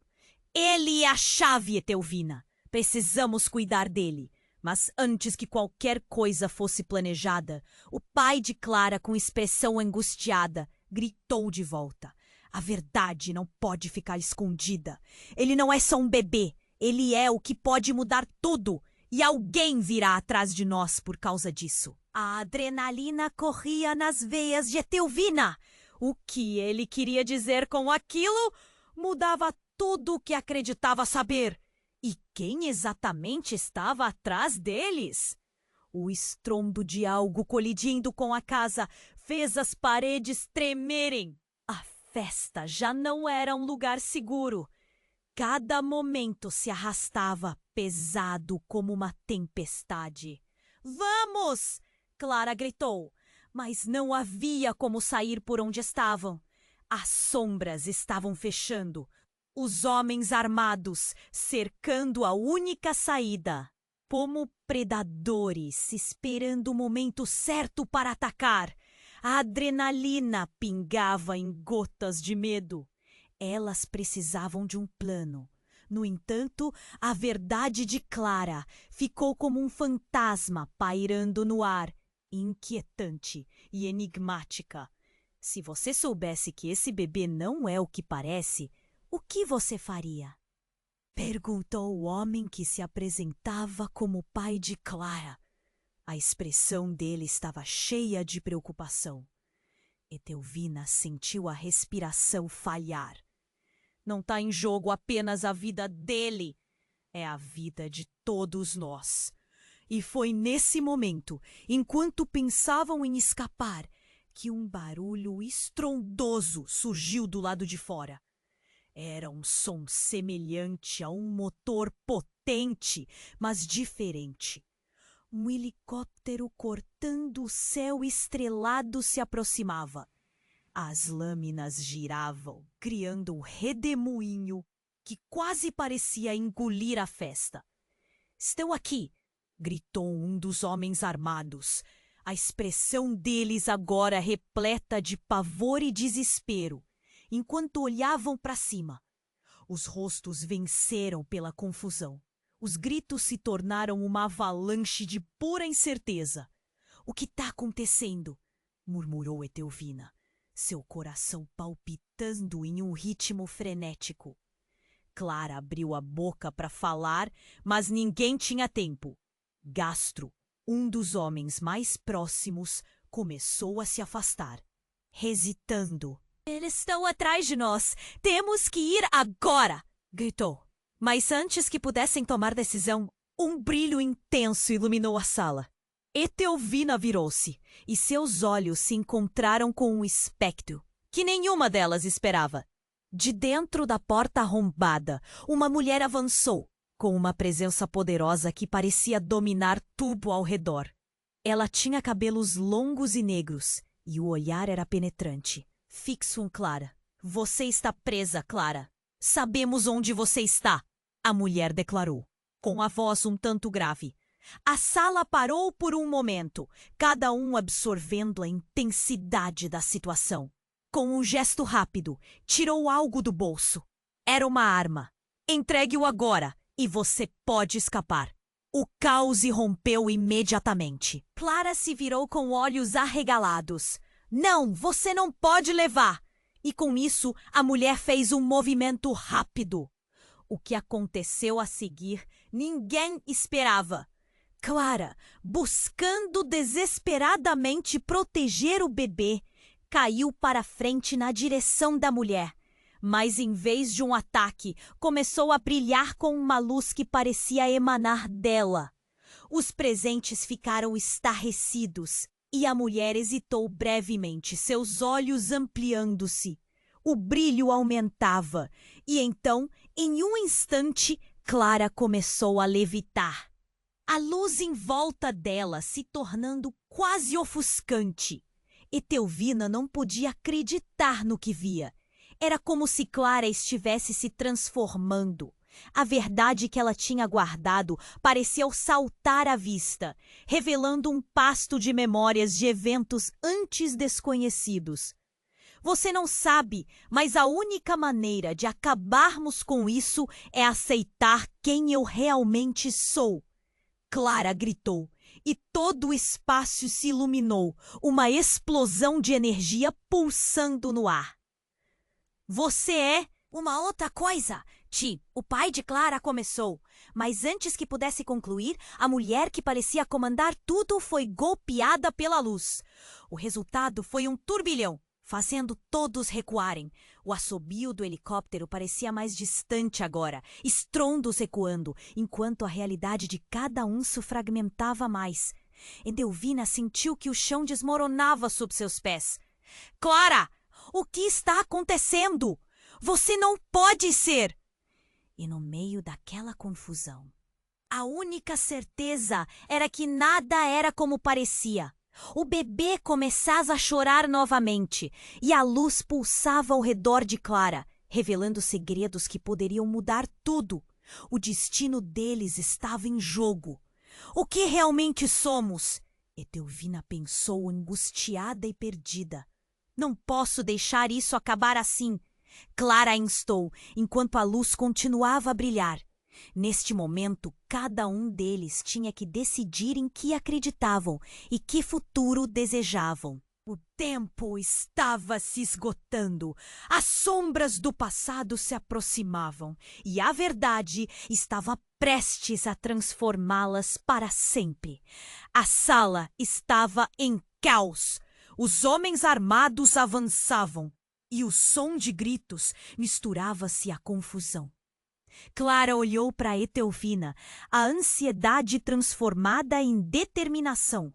"Ele é a chave, Etelvina. Precisamos cuidar dele." Mas antes que qualquer coisa fosse planejada, o pai de Clara, com expressão angustiada, gritou de volta. "A verdade não pode ficar escondida. Ele não é só um bebê. Ele é o que pode mudar tudo. E alguém virá atrás de nós por causa disso." A adrenalina corria nas veias de Etelvina. O que ele queria dizer com aquilo mudava tudo o que acreditava saber. E quem exatamente estava atrás deles? O estrondo de algo colidindo com a casa fez as paredes tremerem. A festa já não era um lugar seguro. Cada momento se arrastava, pesado como uma tempestade. "Vamos!" Clara gritou, mas não havia como sair por onde estavam. As sombras estavam fechando. Os homens armados cercando a única saída, como predadores esperando o momento certo para atacar. A adrenalina pingava em gotas de medo. Elas precisavam de um plano. No entanto, a verdade de Clara ficou como um fantasma pairando no ar, inquietante e enigmática. Se você soubesse que esse bebê não é o que parece, o que você faria? Perguntou o homem que se apresentava como o pai de Clara. A expressão dele estava cheia de preocupação. Etelvina sentiu a respiração falhar. Não está em jogo apenas a vida dele, é a vida de todos nós. E foi nesse momento, enquanto pensavam em escapar, que um barulho estrondoso surgiu do lado de fora. Era um som semelhante a um motor potente, mas diferente. Um helicóptero cortando o céu estrelado se aproximava. As lâminas giravam, criando um redemoinho que quase parecia engolir a festa. "Estão aqui!" gritou um dos homens armados. A expressão deles agora repleta de pavor e desespero, enquanto olhavam para cima. Os rostos venceram pela confusão. Os gritos se tornaram uma avalanche de pura incerteza. "O que está acontecendo?" murmurou Etelvina, seu coração palpitando em um ritmo frenético. Clara abriu a boca para falar, mas ninguém tinha tempo. Gastro, um dos homens mais próximos, começou a se afastar, hesitando. "Eles estão atrás de nós! Temos que ir agora!" gritou. Mas antes que pudessem tomar decisão, um brilho intenso iluminou a sala. Etelvina virou-se, e seus olhos se encontraram com um espectro, que nenhuma delas esperava. De dentro da porta arrombada, uma mulher avançou, com uma presença poderosa que parecia dominar tudo ao redor. Ela tinha cabelos longos e negros, e o olhar era penetrante, fixo em Clara. "Você está presa, Clara. Sabemos onde você está", a mulher declarou, com a voz um tanto grave. A sala parou por um momento, cada um absorvendo a intensidade da situação. Com um gesto rápido, tirou algo do bolso. Era uma arma. "Entregue-o agora, e você pode escapar." O caos irrompeu imediatamente. Clara se virou com olhos arregalados. "Não, você não pode levar!" E com isso, a mulher fez um movimento rápido. O que aconteceu a seguir, ninguém esperava. Clara, buscando desesperadamente proteger o bebê, caiu para frente na direção da mulher. Mas em vez de um ataque, começou a brilhar com uma luz que parecia emanar dela. Os presentes ficaram estarrecidos e a mulher hesitou brevemente, seus olhos ampliando-se. O brilho aumentava e então, em um instante, Clara começou a levitar. A luz em volta dela se tornando quase ofuscante. Etelvina não podia acreditar no que via. Era como se Clara estivesse se transformando. A verdade que ela tinha guardado pareceu saltar à vista, revelando um pasto de memórias de eventos antes desconhecidos. "Você não sabe, mas a única maneira de acabarmos com isso é aceitar quem eu realmente sou", Clara gritou, e todo o espaço se iluminou, uma explosão de energia pulsando no ar. "Você é uma outra coisa!" O pai de Clara começou, mas antes que pudesse concluir, a mulher que parecia comandar tudo foi golpeada pela luz. O resultado foi um turbilhão, fazendo todos recuarem. O assobio do helicóptero parecia mais distante agora, estrondos ecoando, enquanto a realidade de cada um se fragmentava mais. Etelvina sentiu que o chão desmoronava sob seus pés. "Clara, o que está acontecendo? Você não pode ser!" E no meio daquela confusão, a única certeza era que nada era como parecia. O bebê começava a chorar novamente e a luz pulsava ao redor de Clara, revelando segredos que poderiam mudar tudo. O destino deles estava em jogo. "O que realmente somos?" Etelvina pensou, angustiada e perdida. "Não posso deixar isso acabar assim. Clara instou, enquanto a luz continuava a brilhar. Neste momento, cada um deles tinha que decidir em que acreditavam e que futuro desejavam. O tempo estava se esgotando, as sombras do passado se aproximavam e a verdade estava prestes a transformá-las para sempre. A sala estava em caos. Os homens armados avançavam e o som de gritos misturava-se à confusão. Clara olhou para Etelvina, a ansiedade transformada em determinação.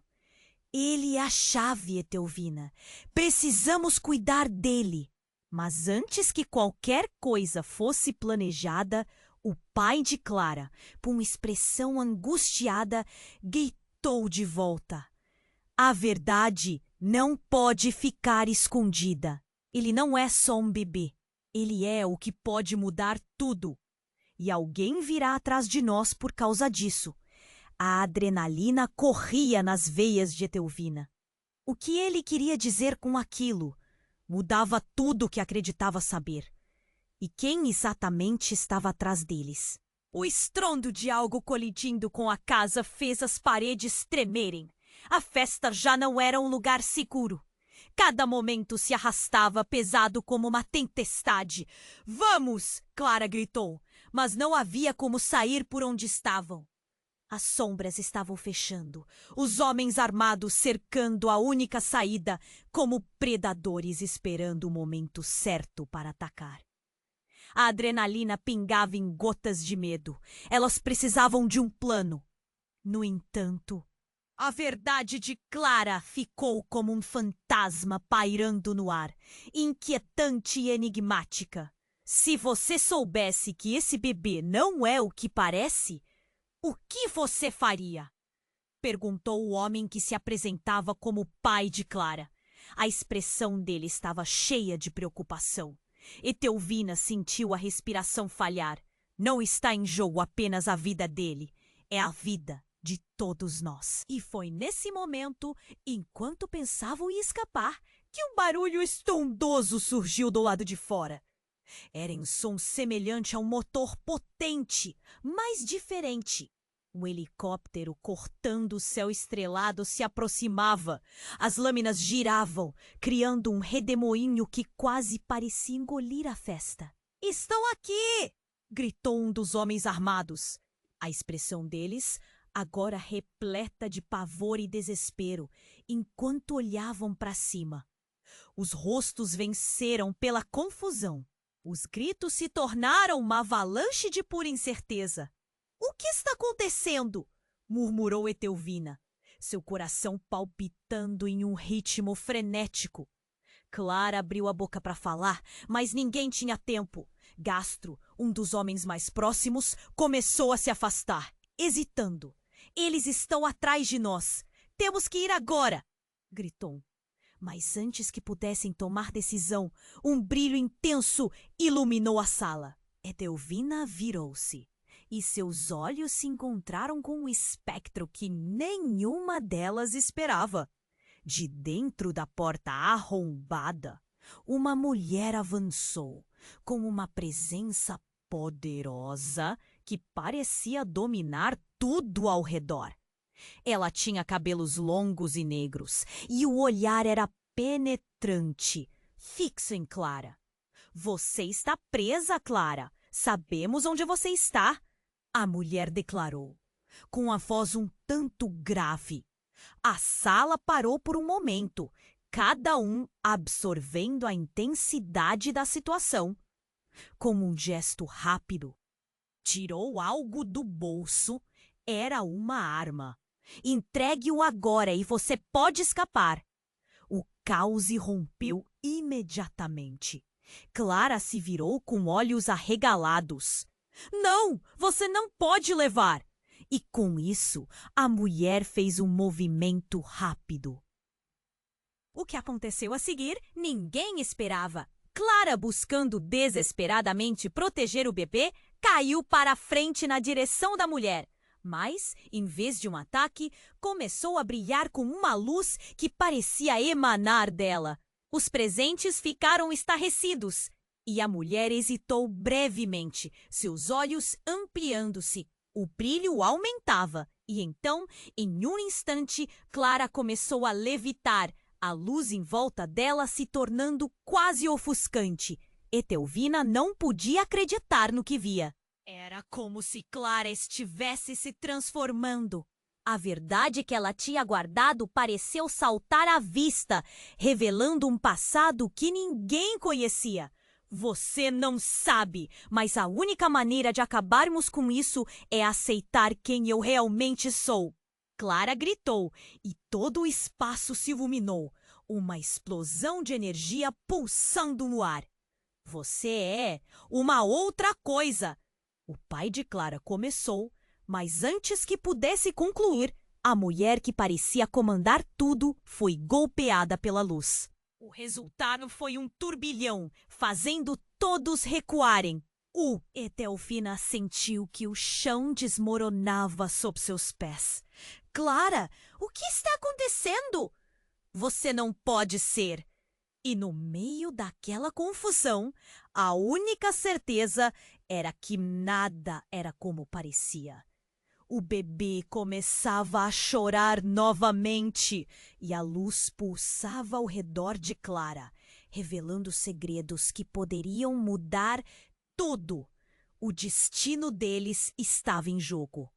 Ele é a chave, Etelvina. Precisamos cuidar dele. Mas antes que qualquer coisa fosse planejada, o pai de Clara, com expressão angustiada, gritou de volta. A verdade não pode ficar escondida. Ele não é só um bebê. Ele é o que pode mudar tudo. E alguém virá atrás de nós por causa disso. A adrenalina corria nas veias de Etelvina. O que ele queria dizer com aquilo? Mudava tudo o que acreditava saber. E quem exatamente estava atrás deles? O estrondo de algo colidindo com a casa fez as paredes tremerem. A festa já não era um lugar seguro. Cada momento se arrastava pesado como uma tempestade. — Vamos! Clara gritou, mas não havia como sair por onde estavam. As sombras estavam fechando, os homens armados cercando a única saída, como predadores esperando o momento certo para atacar. A adrenalina pingava em gotas de medo. Elas precisavam de um plano. No entanto, a verdade de Clara ficou como um fantasma pairando no ar, inquietante e enigmática. Se você soubesse que esse bebê não é o que parece, o que você faria? Perguntou o homem que se apresentava como pai de Clara. A expressão dele estava cheia de preocupação. Etelvina sentiu a respiração falhar. Não está em jogo apenas a vida dele, é a vida de todos nós. E foi nesse momento, enquanto pensavam em escapar, que um barulho estrondoso surgiu do lado de fora. Era um som semelhante a um motor potente, mas diferente. Um helicóptero cortando o céu estrelado se aproximava. As lâminas giravam, criando um redemoinho que quase parecia engolir a festa. — Estão aqui! Gritou um dos homens armados. A expressão deles, agora repleta de pavor e desespero, enquanto olhavam para cima. Os rostos venceram pela confusão. Os gritos se tornaram uma avalanche de pura incerteza. — O que está acontecendo? Murmurou Etelvina, seu coração palpitando em um ritmo frenético. Clara abriu a boca para falar, mas ninguém tinha tempo. Gastro, um dos homens mais próximos, começou a se afastar, hesitando. — Eles estão atrás de nós. Temos que ir agora! Gritou. Mas antes que pudessem tomar decisão, um brilho intenso iluminou a sala. Etelvina virou-se e seus olhos se encontraram com um espectro que nenhuma delas esperava. De dentro da porta arrombada, uma mulher avançou, com uma presença poderosa que parecia dominar tudo ao redor. Ela tinha cabelos longos e negros, e o olhar era penetrante, fixo em Clara. — Você está presa, Clara. Sabemos onde você está, a mulher declarou, com a voz um tanto grave. A sala parou por um momento, cada um absorvendo a intensidade da situação. Com um gesto rápido, tirou algo do bolso. Era uma arma. — Entregue-o agora e você pode escapar. O caos irrompeu imediatamente. Clara se virou com olhos arregalados. — Não, você não pode levar! E com isso, a mulher fez um movimento rápido. O que aconteceu a seguir, ninguém esperava. Clara, buscando desesperadamente proteger o bebê, caiu para a frente na direção da mulher. Mas, em vez de um ataque, começou a brilhar com uma luz que parecia emanar dela. Os presentes ficaram estarrecidos E a mulher hesitou brevemente, seus olhos ampliando-se. O brilho aumentava, e então, em um instante, Clara começou a levitar, a luz em volta dela se tornando quase ofuscante. Etelvina não podia acreditar no que via. Era como se Clara estivesse se transformando. A verdade que ela tinha guardado pareceu saltar à vista, revelando um passado que ninguém conhecia. Você não sabe, mas a única maneira de acabarmos com isso é aceitar quem eu realmente sou. Clara gritou e todo o espaço se iluminou, uma explosão de energia pulsando no ar. Você é uma outra coisa. O pai de Clara começou, mas antes que pudesse concluir, a mulher que parecia comandar tudo foi golpeada pela luz. O resultado foi um turbilhão, fazendo todos recuarem. Etelvina sentiu que o chão desmoronava sob seus pés. Clara, o que está acontecendo? Você não pode ser. E no meio daquela confusão, a única certeza era que nada era como parecia. O bebê começava a chorar novamente e a luz pulsava ao redor de Clara, revelando segredos que poderiam mudar tudo. O destino deles estava em jogo.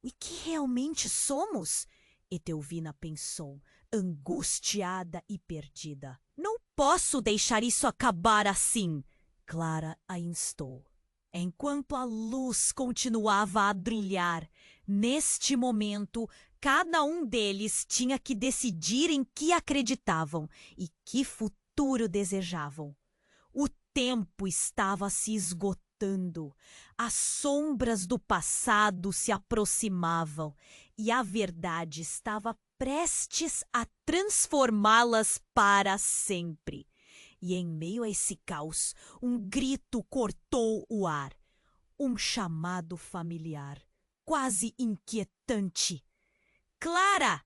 O que realmente somos? Etelvina pensou, angustiada e perdida. Não posso deixar isso acabar assim, Clara a instou. Enquanto a luz continuava a brilhar, neste momento, cada um deles tinha que decidir em que acreditavam e que futuro desejavam. O tempo estava se esgotando, as sombras do passado se aproximavam e a verdade estava prestes a transformá-las para sempre. E em meio a esse caos, um grito cortou o ar. Um chamado familiar, quase inquietante. Clara!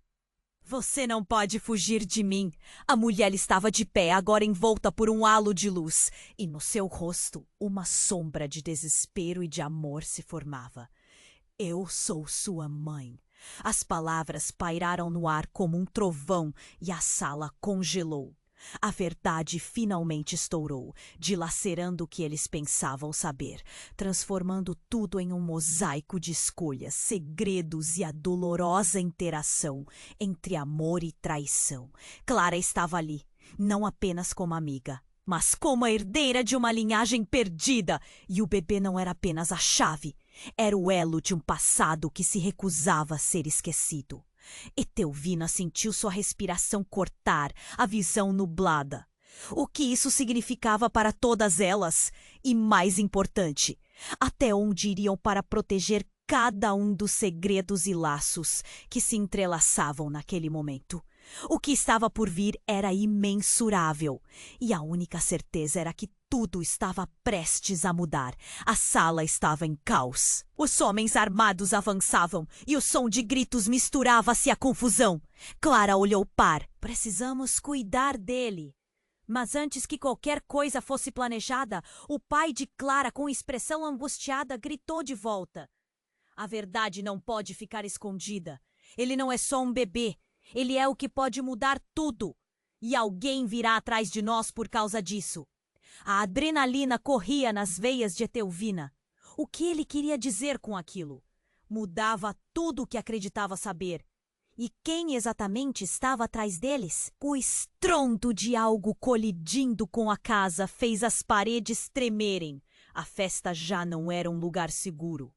Você não pode fugir de mim. A mulher estava de pé, agora envolta por um halo de luz, e no seu rosto uma sombra de desespero e de amor se formava. Eu sou sua mãe. As palavras pairaram no ar como um trovão e a sala congelou. A verdade finalmente estourou, dilacerando o que eles pensavam saber, transformando tudo em um mosaico de escolhas, segredos e a dolorosa interação entre amor e traição. Clara estava ali, não apenas como amiga, mas como a herdeira de uma linhagem perdida, e o bebê não era apenas a chave, era o elo de um passado que se recusava a ser esquecido. Etelvina sentiu sua respiração cortar, a visão nublada. O que isso significava para todas elas? E mais importante, até onde iriam para proteger cada um dos segredos e laços que se entrelaçavam naquele momento? O que estava por vir era imensurável, e a única certeza era que tudo estava prestes a mudar. A sala estava em caos. Os homens armados avançavam e o som de gritos misturava-se à confusão. Clara olhou par. Precisamos cuidar dele. Mas antes que qualquer coisa fosse planejada, o pai de Clara, com expressão angustiada, gritou de volta. A verdade não pode ficar escondida. Ele não é só um bebê. Ele é o que pode mudar tudo. E alguém virá atrás de nós por causa disso. A adrenalina corria nas veias de Etelvina. O que ele queria dizer com aquilo? Mudava tudo o que acreditava saber. E quem exatamente estava atrás deles? O estrondo de algo colidindo com a casa fez as paredes tremerem. A festa já não era um lugar seguro.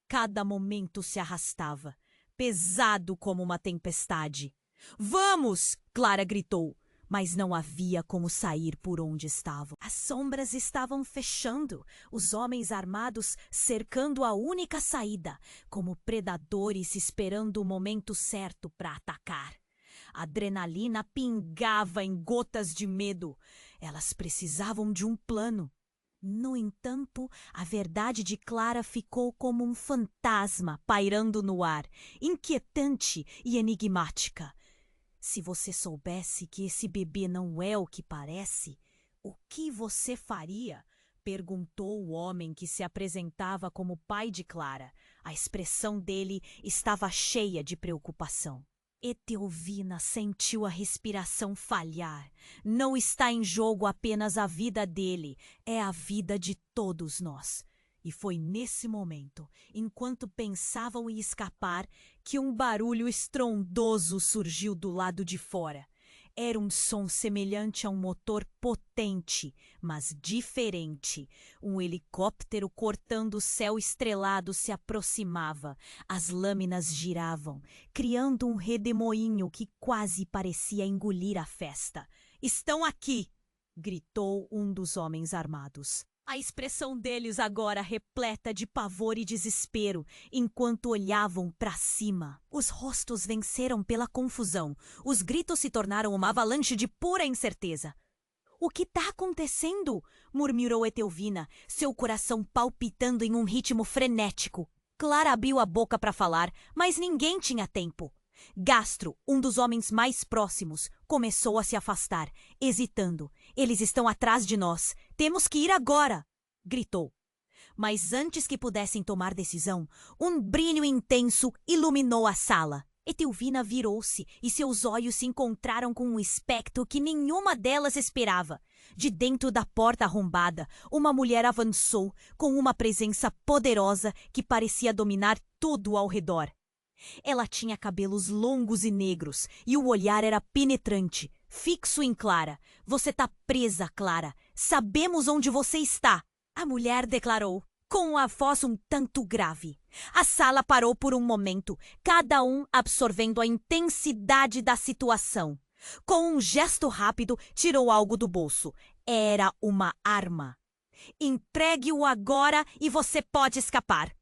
Cada momento se arrastava, pesado como uma tempestade. "Vamos!" Clara gritou. Mas não havia como sair por onde estavam. As sombras estavam fechando, os homens armados cercando a única saída, como predadores esperando o momento certo para atacar. A adrenalina pingava em gotas de medo. Elas precisavam de um plano. No entanto, a verdade de Clara ficou como um fantasma pairando no ar, inquietante e enigmática. Se você soubesse que esse bebê não é o que parece, O que você faria? Perguntou o homem que se apresentava como pai de Clara. A expressão dele estava cheia de preocupação. Etelvina sentiu a respiração falhar. Não está em jogo apenas a vida dele, é a vida de todos nós. E foi nesse momento, enquanto pensavam em escapar, que um barulho estrondoso surgiu do lado de fora. Era um som semelhante a um motor potente, mas diferente. Um helicóptero cortando o céu estrelado se aproximava. As lâminas giravam, criando um redemoinho que quase parecia engolir a festa. "Estão aqui!" gritou um dos homens armados. A expressão deles agora repleta de pavor e desespero, enquanto olhavam para cima. Os rostos venceram pela confusão. Os gritos se tornaram uma avalanche de pura incerteza. "O que está acontecendo?" murmurou Etelvina, seu coração palpitando em um ritmo frenético. Clara abriu a boca para falar, mas ninguém tinha tempo. Gastro, um dos homens mais próximos, começou a se afastar, hesitando. "Eles estão atrás de nós. Temos que ir agora!" gritou. Mas antes que pudessem tomar decisão, um brilho intenso iluminou a sala. Etelvina virou-se e seus olhos se encontraram com um espectro que nenhuma delas esperava. De dentro da porta arrombada, uma mulher avançou com uma presença poderosa que parecia dominar tudo ao redor. Ela tinha cabelos longos e negros, e o olhar era penetrante, fixo em Clara. "Você tá presa, Clara. Sabemos onde você está!" a mulher declarou, com a voz um tanto grave. A sala parou por um momento, cada um absorvendo a intensidade da situação. Com um gesto rápido, tirou algo do bolso. Era uma arma. "Entregue-o agora e você pode escapar."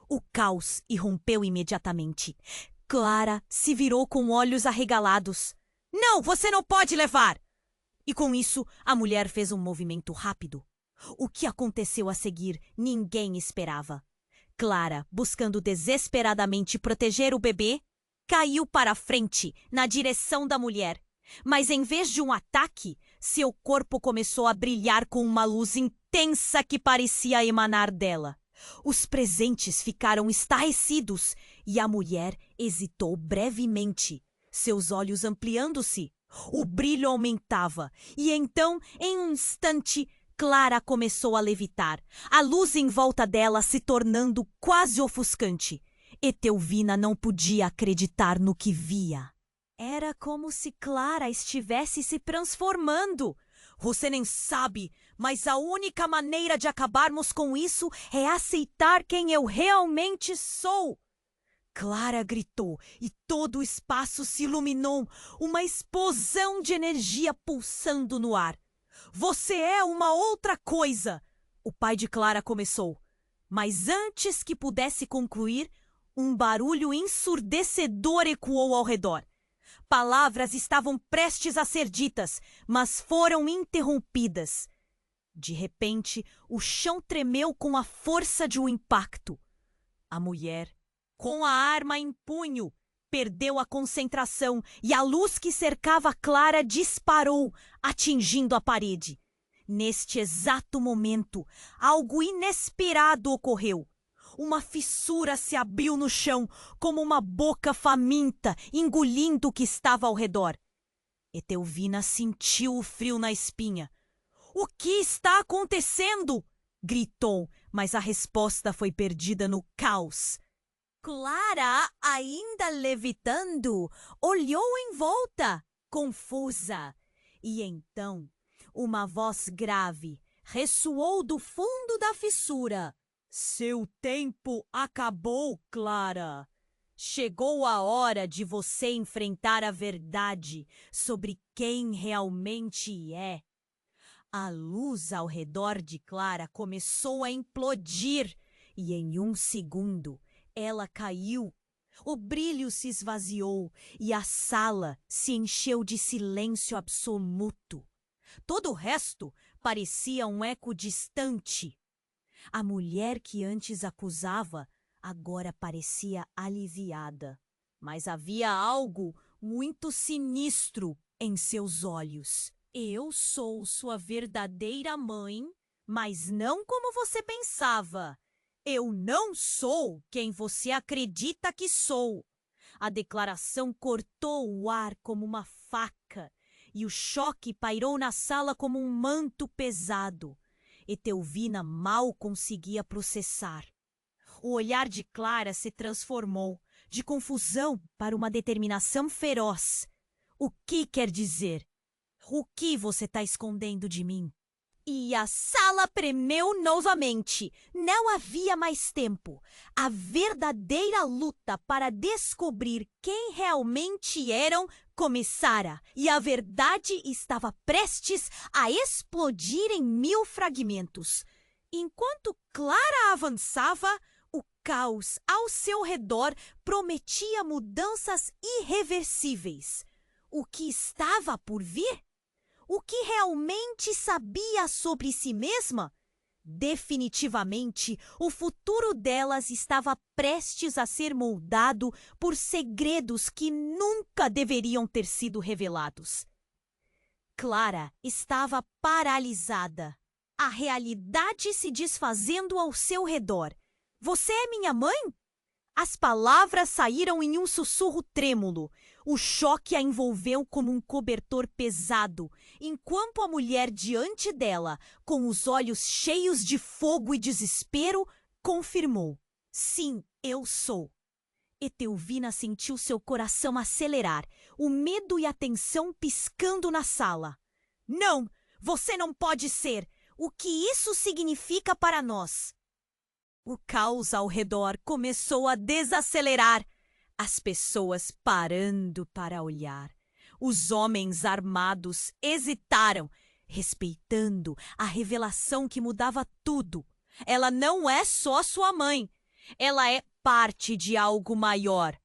O caos irrompeu imediatamente. Clara se virou com olhos arregalados. "Não, você não pode levar!" E com isso, a mulher fez um movimento rápido. O que aconteceu a seguir, ninguém esperava. Clara, buscando desesperadamente proteger o bebê, caiu para a frente, na direção da mulher. Mas em vez de um ataque, seu corpo começou a brilhar com uma luz intensa que parecia emanar dela. Os presentes ficaram estarrecidos e a mulher hesitou brevemente, seus olhos ampliando-se. O brilho aumentava e então, em um instante, Clara começou a levitar, a luz em volta dela se tornando quase ofuscante. Etelvina não podia acreditar no que via. Era como se Clara estivesse se transformando. "Você nem sabe, mas a única maneira de acabarmos com isso é aceitar quem eu realmente sou!" Clara gritou e todo o espaço se iluminou, uma explosão de energia pulsando no ar. "Você é uma outra coisa!" o pai de Clara começou. Mas antes que pudesse concluir, um barulho ensurdecedor ecoou ao redor. Palavras estavam prestes a ser ditas, mas foram interrompidas. De repente, o chão tremeu com a força de um impacto. A mulher, com a arma em punho, perdeu a concentração e a luz que cercava Clara disparou, atingindo a parede. Neste exato momento, algo inesperado ocorreu. Uma fissura se abriu no chão, como uma boca faminta, engolindo o que estava ao redor. Etelvina sentiu o frio na espinha. "O que está acontecendo?" gritou, mas a resposta foi perdida no caos. Clara, ainda levitando, olhou em volta, confusa. E então, uma voz grave ressoou do fundo da fissura. "Seu tempo acabou, Clara. Chegou a hora de você enfrentar a verdade sobre quem realmente é." A luz ao redor de Clara começou a implodir e em um segundo ela caiu. O brilho se esvaziou e a sala se encheu de silêncio absoluto. Todo o resto parecia um eco distante. A mulher que antes acusava agora parecia aliviada, mas havia algo muito sinistro em seus olhos. Eu sou sua verdadeira mãe, mas não como você pensava. Eu não sou quem você acredita que sou. A declaração cortou o ar como uma faca e o choque pairou na sala como um manto pesado. Etelvina mal conseguia processar. O olhar de Clara se transformou, de confusão para uma determinação feroz. O que quer dizer? O que você está escondendo de mim? E a sala tremeu novamente. Não havia mais tempo. A verdadeira luta para descobrir quem realmente eram começara. E a verdade estava prestes a explodir em 1000 fragmentos. Enquanto Clara avançava, o caos ao seu redor prometia mudanças irreversíveis. O que estava por vir? O que realmente sabia sobre si mesma? Definitivamente, o futuro delas estava prestes a ser moldado por segredos que nunca deveriam ter sido revelados. Clara estava paralisada, a realidade se desfazendo ao seu redor. Você é minha mãe? As palavras saíram em um sussurro trêmulo. O choque a envolveu como um cobertor pesado, enquanto a mulher diante dela, com os olhos cheios de fogo e desespero, confirmou: sim, eu sou. Etelvina sentiu seu coração acelerar, o medo e a tensão piscando na sala. Não, você não pode ser! O que isso significa para nós? O caos ao redor começou a desacelerar, as pessoas parando para olhar. Os homens armados hesitaram, respeitando a revelação que mudava tudo. Ela não é só sua mãe, ela é parte de algo maior.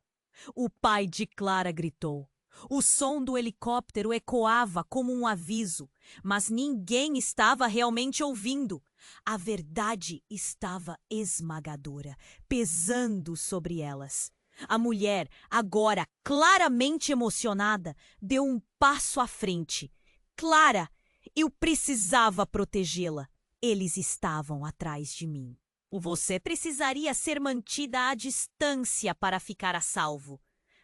O pai de Clara gritou. O som do helicóptero ecoava como um aviso, mas ninguém estava realmente ouvindo. A verdade estava esmagadora, pesando sobre elas. A mulher, agora claramente emocionada, deu um passo à frente. Clara, eu precisava protegê-la. Eles estavam atrás de mim. Você precisaria ser mantida à distância para ficar a salvo.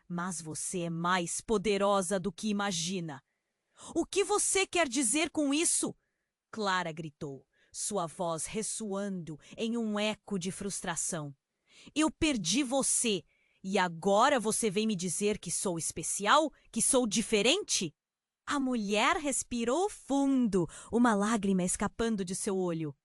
Mas você é mais poderosa do que imagina. O que você quer dizer com isso? Clara gritou, sua voz ressoando em um eco de frustração. Eu perdi você, e agora você vem me dizer que sou especial, que sou diferente? A mulher respirou fundo, uma lágrima escapando de seu olho.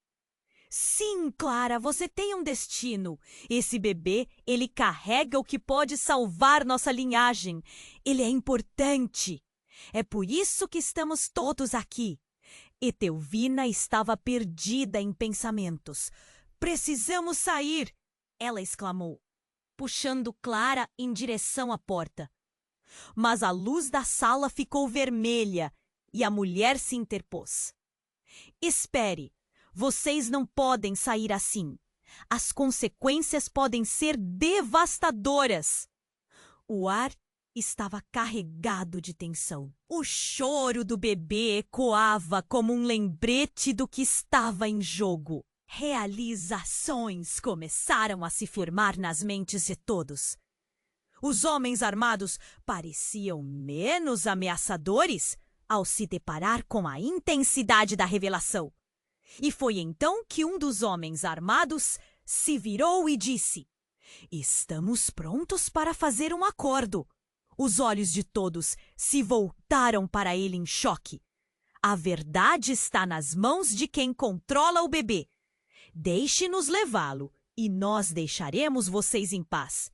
Sim, Clara, você tem um destino. Esse bebê, ele carrega o que pode salvar nossa linhagem. Ele é importante. É por isso que estamos todos aqui. Etelvina estava perdida em pensamentos. Precisamos sair, ela exclamou, puxando Clara em direção à porta. Mas a luz da sala ficou vermelha e a mulher se interpôs. Espere. Vocês não podem sair assim. As consequências podem ser devastadoras. O ar estava carregado de tensão. O choro do bebê ecoava como um lembrete do que estava em jogo. Realizações começaram a se firmar nas mentes de todos. Os homens armados pareciam menos ameaçadores ao se deparar com a intensidade da revelação. E foi então que um dos homens armados se virou e disse: Estamos prontos para fazer um acordo. Os olhos de todos se voltaram para ele em choque. A verdade está nas mãos de quem controla o bebê. Deixe-nos levá-lo e nós deixaremos vocês em paz.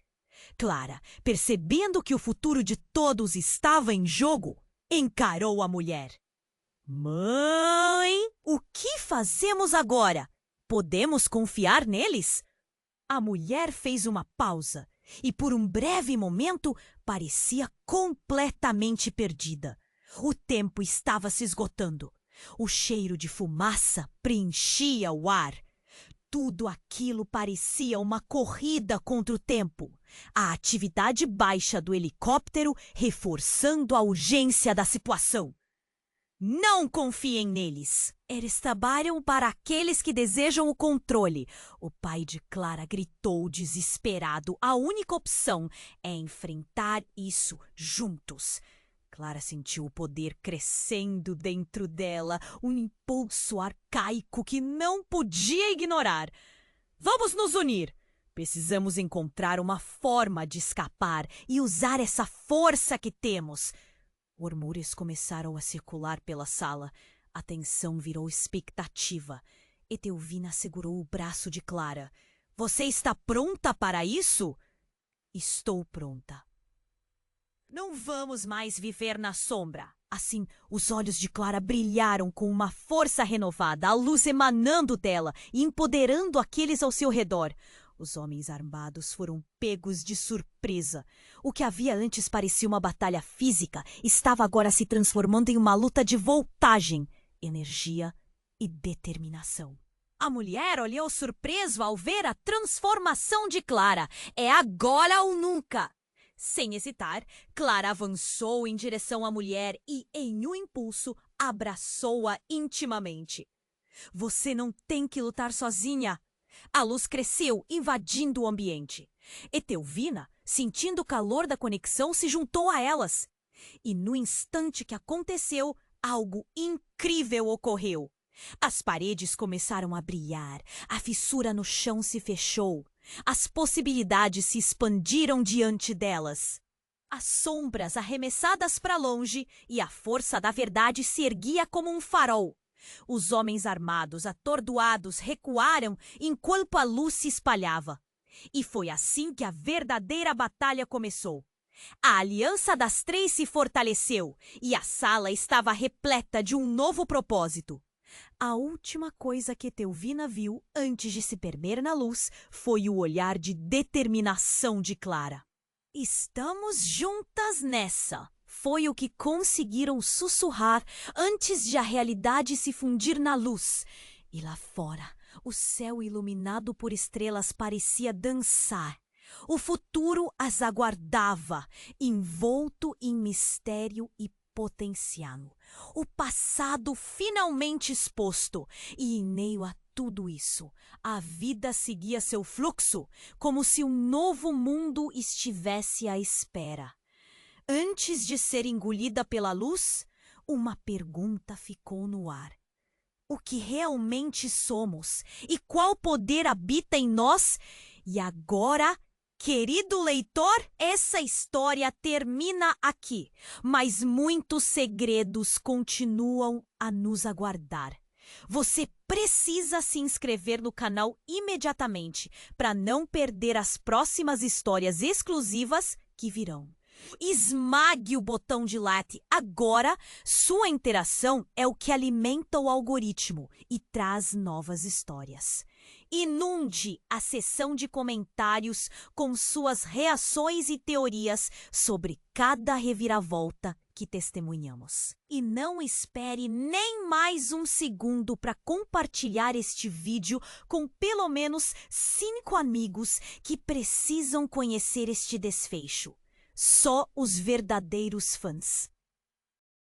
Clara, percebendo que o futuro de todos estava em jogo, encarou a mulher. Mãe, o que fazemos agora? Podemos confiar neles? A mulher fez uma pausa e por um breve momento parecia completamente perdida. O tempo estava se esgotando. O cheiro de fumaça preenchia o ar. Tudo aquilo parecia uma corrida contra o tempo. A atividade baixa do helicóptero reforçando a urgência da situação. Não confiem neles. Eles trabalham para aqueles que desejam o controle. O pai de Clara gritou desesperado. A única opção é enfrentar isso juntos. Clara sentiu o poder crescendo dentro dela, um impulso arcaico que não podia ignorar. Vamos nos unir! Precisamos encontrar uma forma de escapar e usar essa força que temos. Murmúrios começaram a circular pela sala. A tensão virou expectativa. Etelvina segurou o braço de Clara. Você está pronta para isso? Estou pronta. Não vamos mais viver na sombra. Assim, os olhos de Clara brilharam com uma força renovada, a luz emanando dela e empoderando aqueles ao seu redor. Os homens armados foram pegos de surpresa. O que havia antes parecia uma batalha física estava agora se transformando em uma luta de voltagem, energia e determinação. A mulher olhou surpreso ao ver a transformação de Clara. É agora ou nunca! Sem hesitar, Clara avançou em direção à mulher e, em um impulso, abraçou-a intimamente. Você não tem que lutar sozinha. A luz cresceu, invadindo o ambiente. Etelvina, sentindo o calor da conexão, se juntou a elas. E no instante que aconteceu, algo incrível ocorreu. As paredes começaram a brilhar, a fissura no chão se fechou. As possibilidades se expandiram diante delas. As sombras arremessadas para longe e a força da verdade se erguia como um farol. Os homens armados, atordoados, recuaram enquanto a luz se espalhava. E foi assim que a verdadeira batalha começou. A aliança das três se fortaleceu e a sala estava repleta de um novo propósito. A última coisa que Etelvina viu antes de se perder na luz foi o olhar de determinação de Clara. Estamos juntas nessa. Foi o que conseguiram sussurrar antes de a realidade se fundir na luz. E lá fora, o céu iluminado por estrelas parecia dançar. O futuro as aguardava, envolto em mistério e potencial. O passado finalmente exposto. E em meio a tudo isso, a vida seguia seu fluxo, como se um novo mundo estivesse à espera. Antes de ser engolida pela luz, uma pergunta ficou no ar. O que realmente somos? E qual poder habita em nós? E agora, querido leitor, essa história termina aqui, mas muitos segredos continuam a nos aguardar. Você precisa se inscrever no canal imediatamente para não perder as próximas histórias exclusivas que virão. Esmague o botão de like agora. Sua interação é o que alimenta o algoritmo e traz novas histórias. Inunde a seção de comentários com suas reações e teorias sobre cada reviravolta que testemunhamos. E não espere nem mais um segundo para compartilhar este vídeo com pelo menos 5 amigos que precisam conhecer este desfecho. Só os verdadeiros fãs.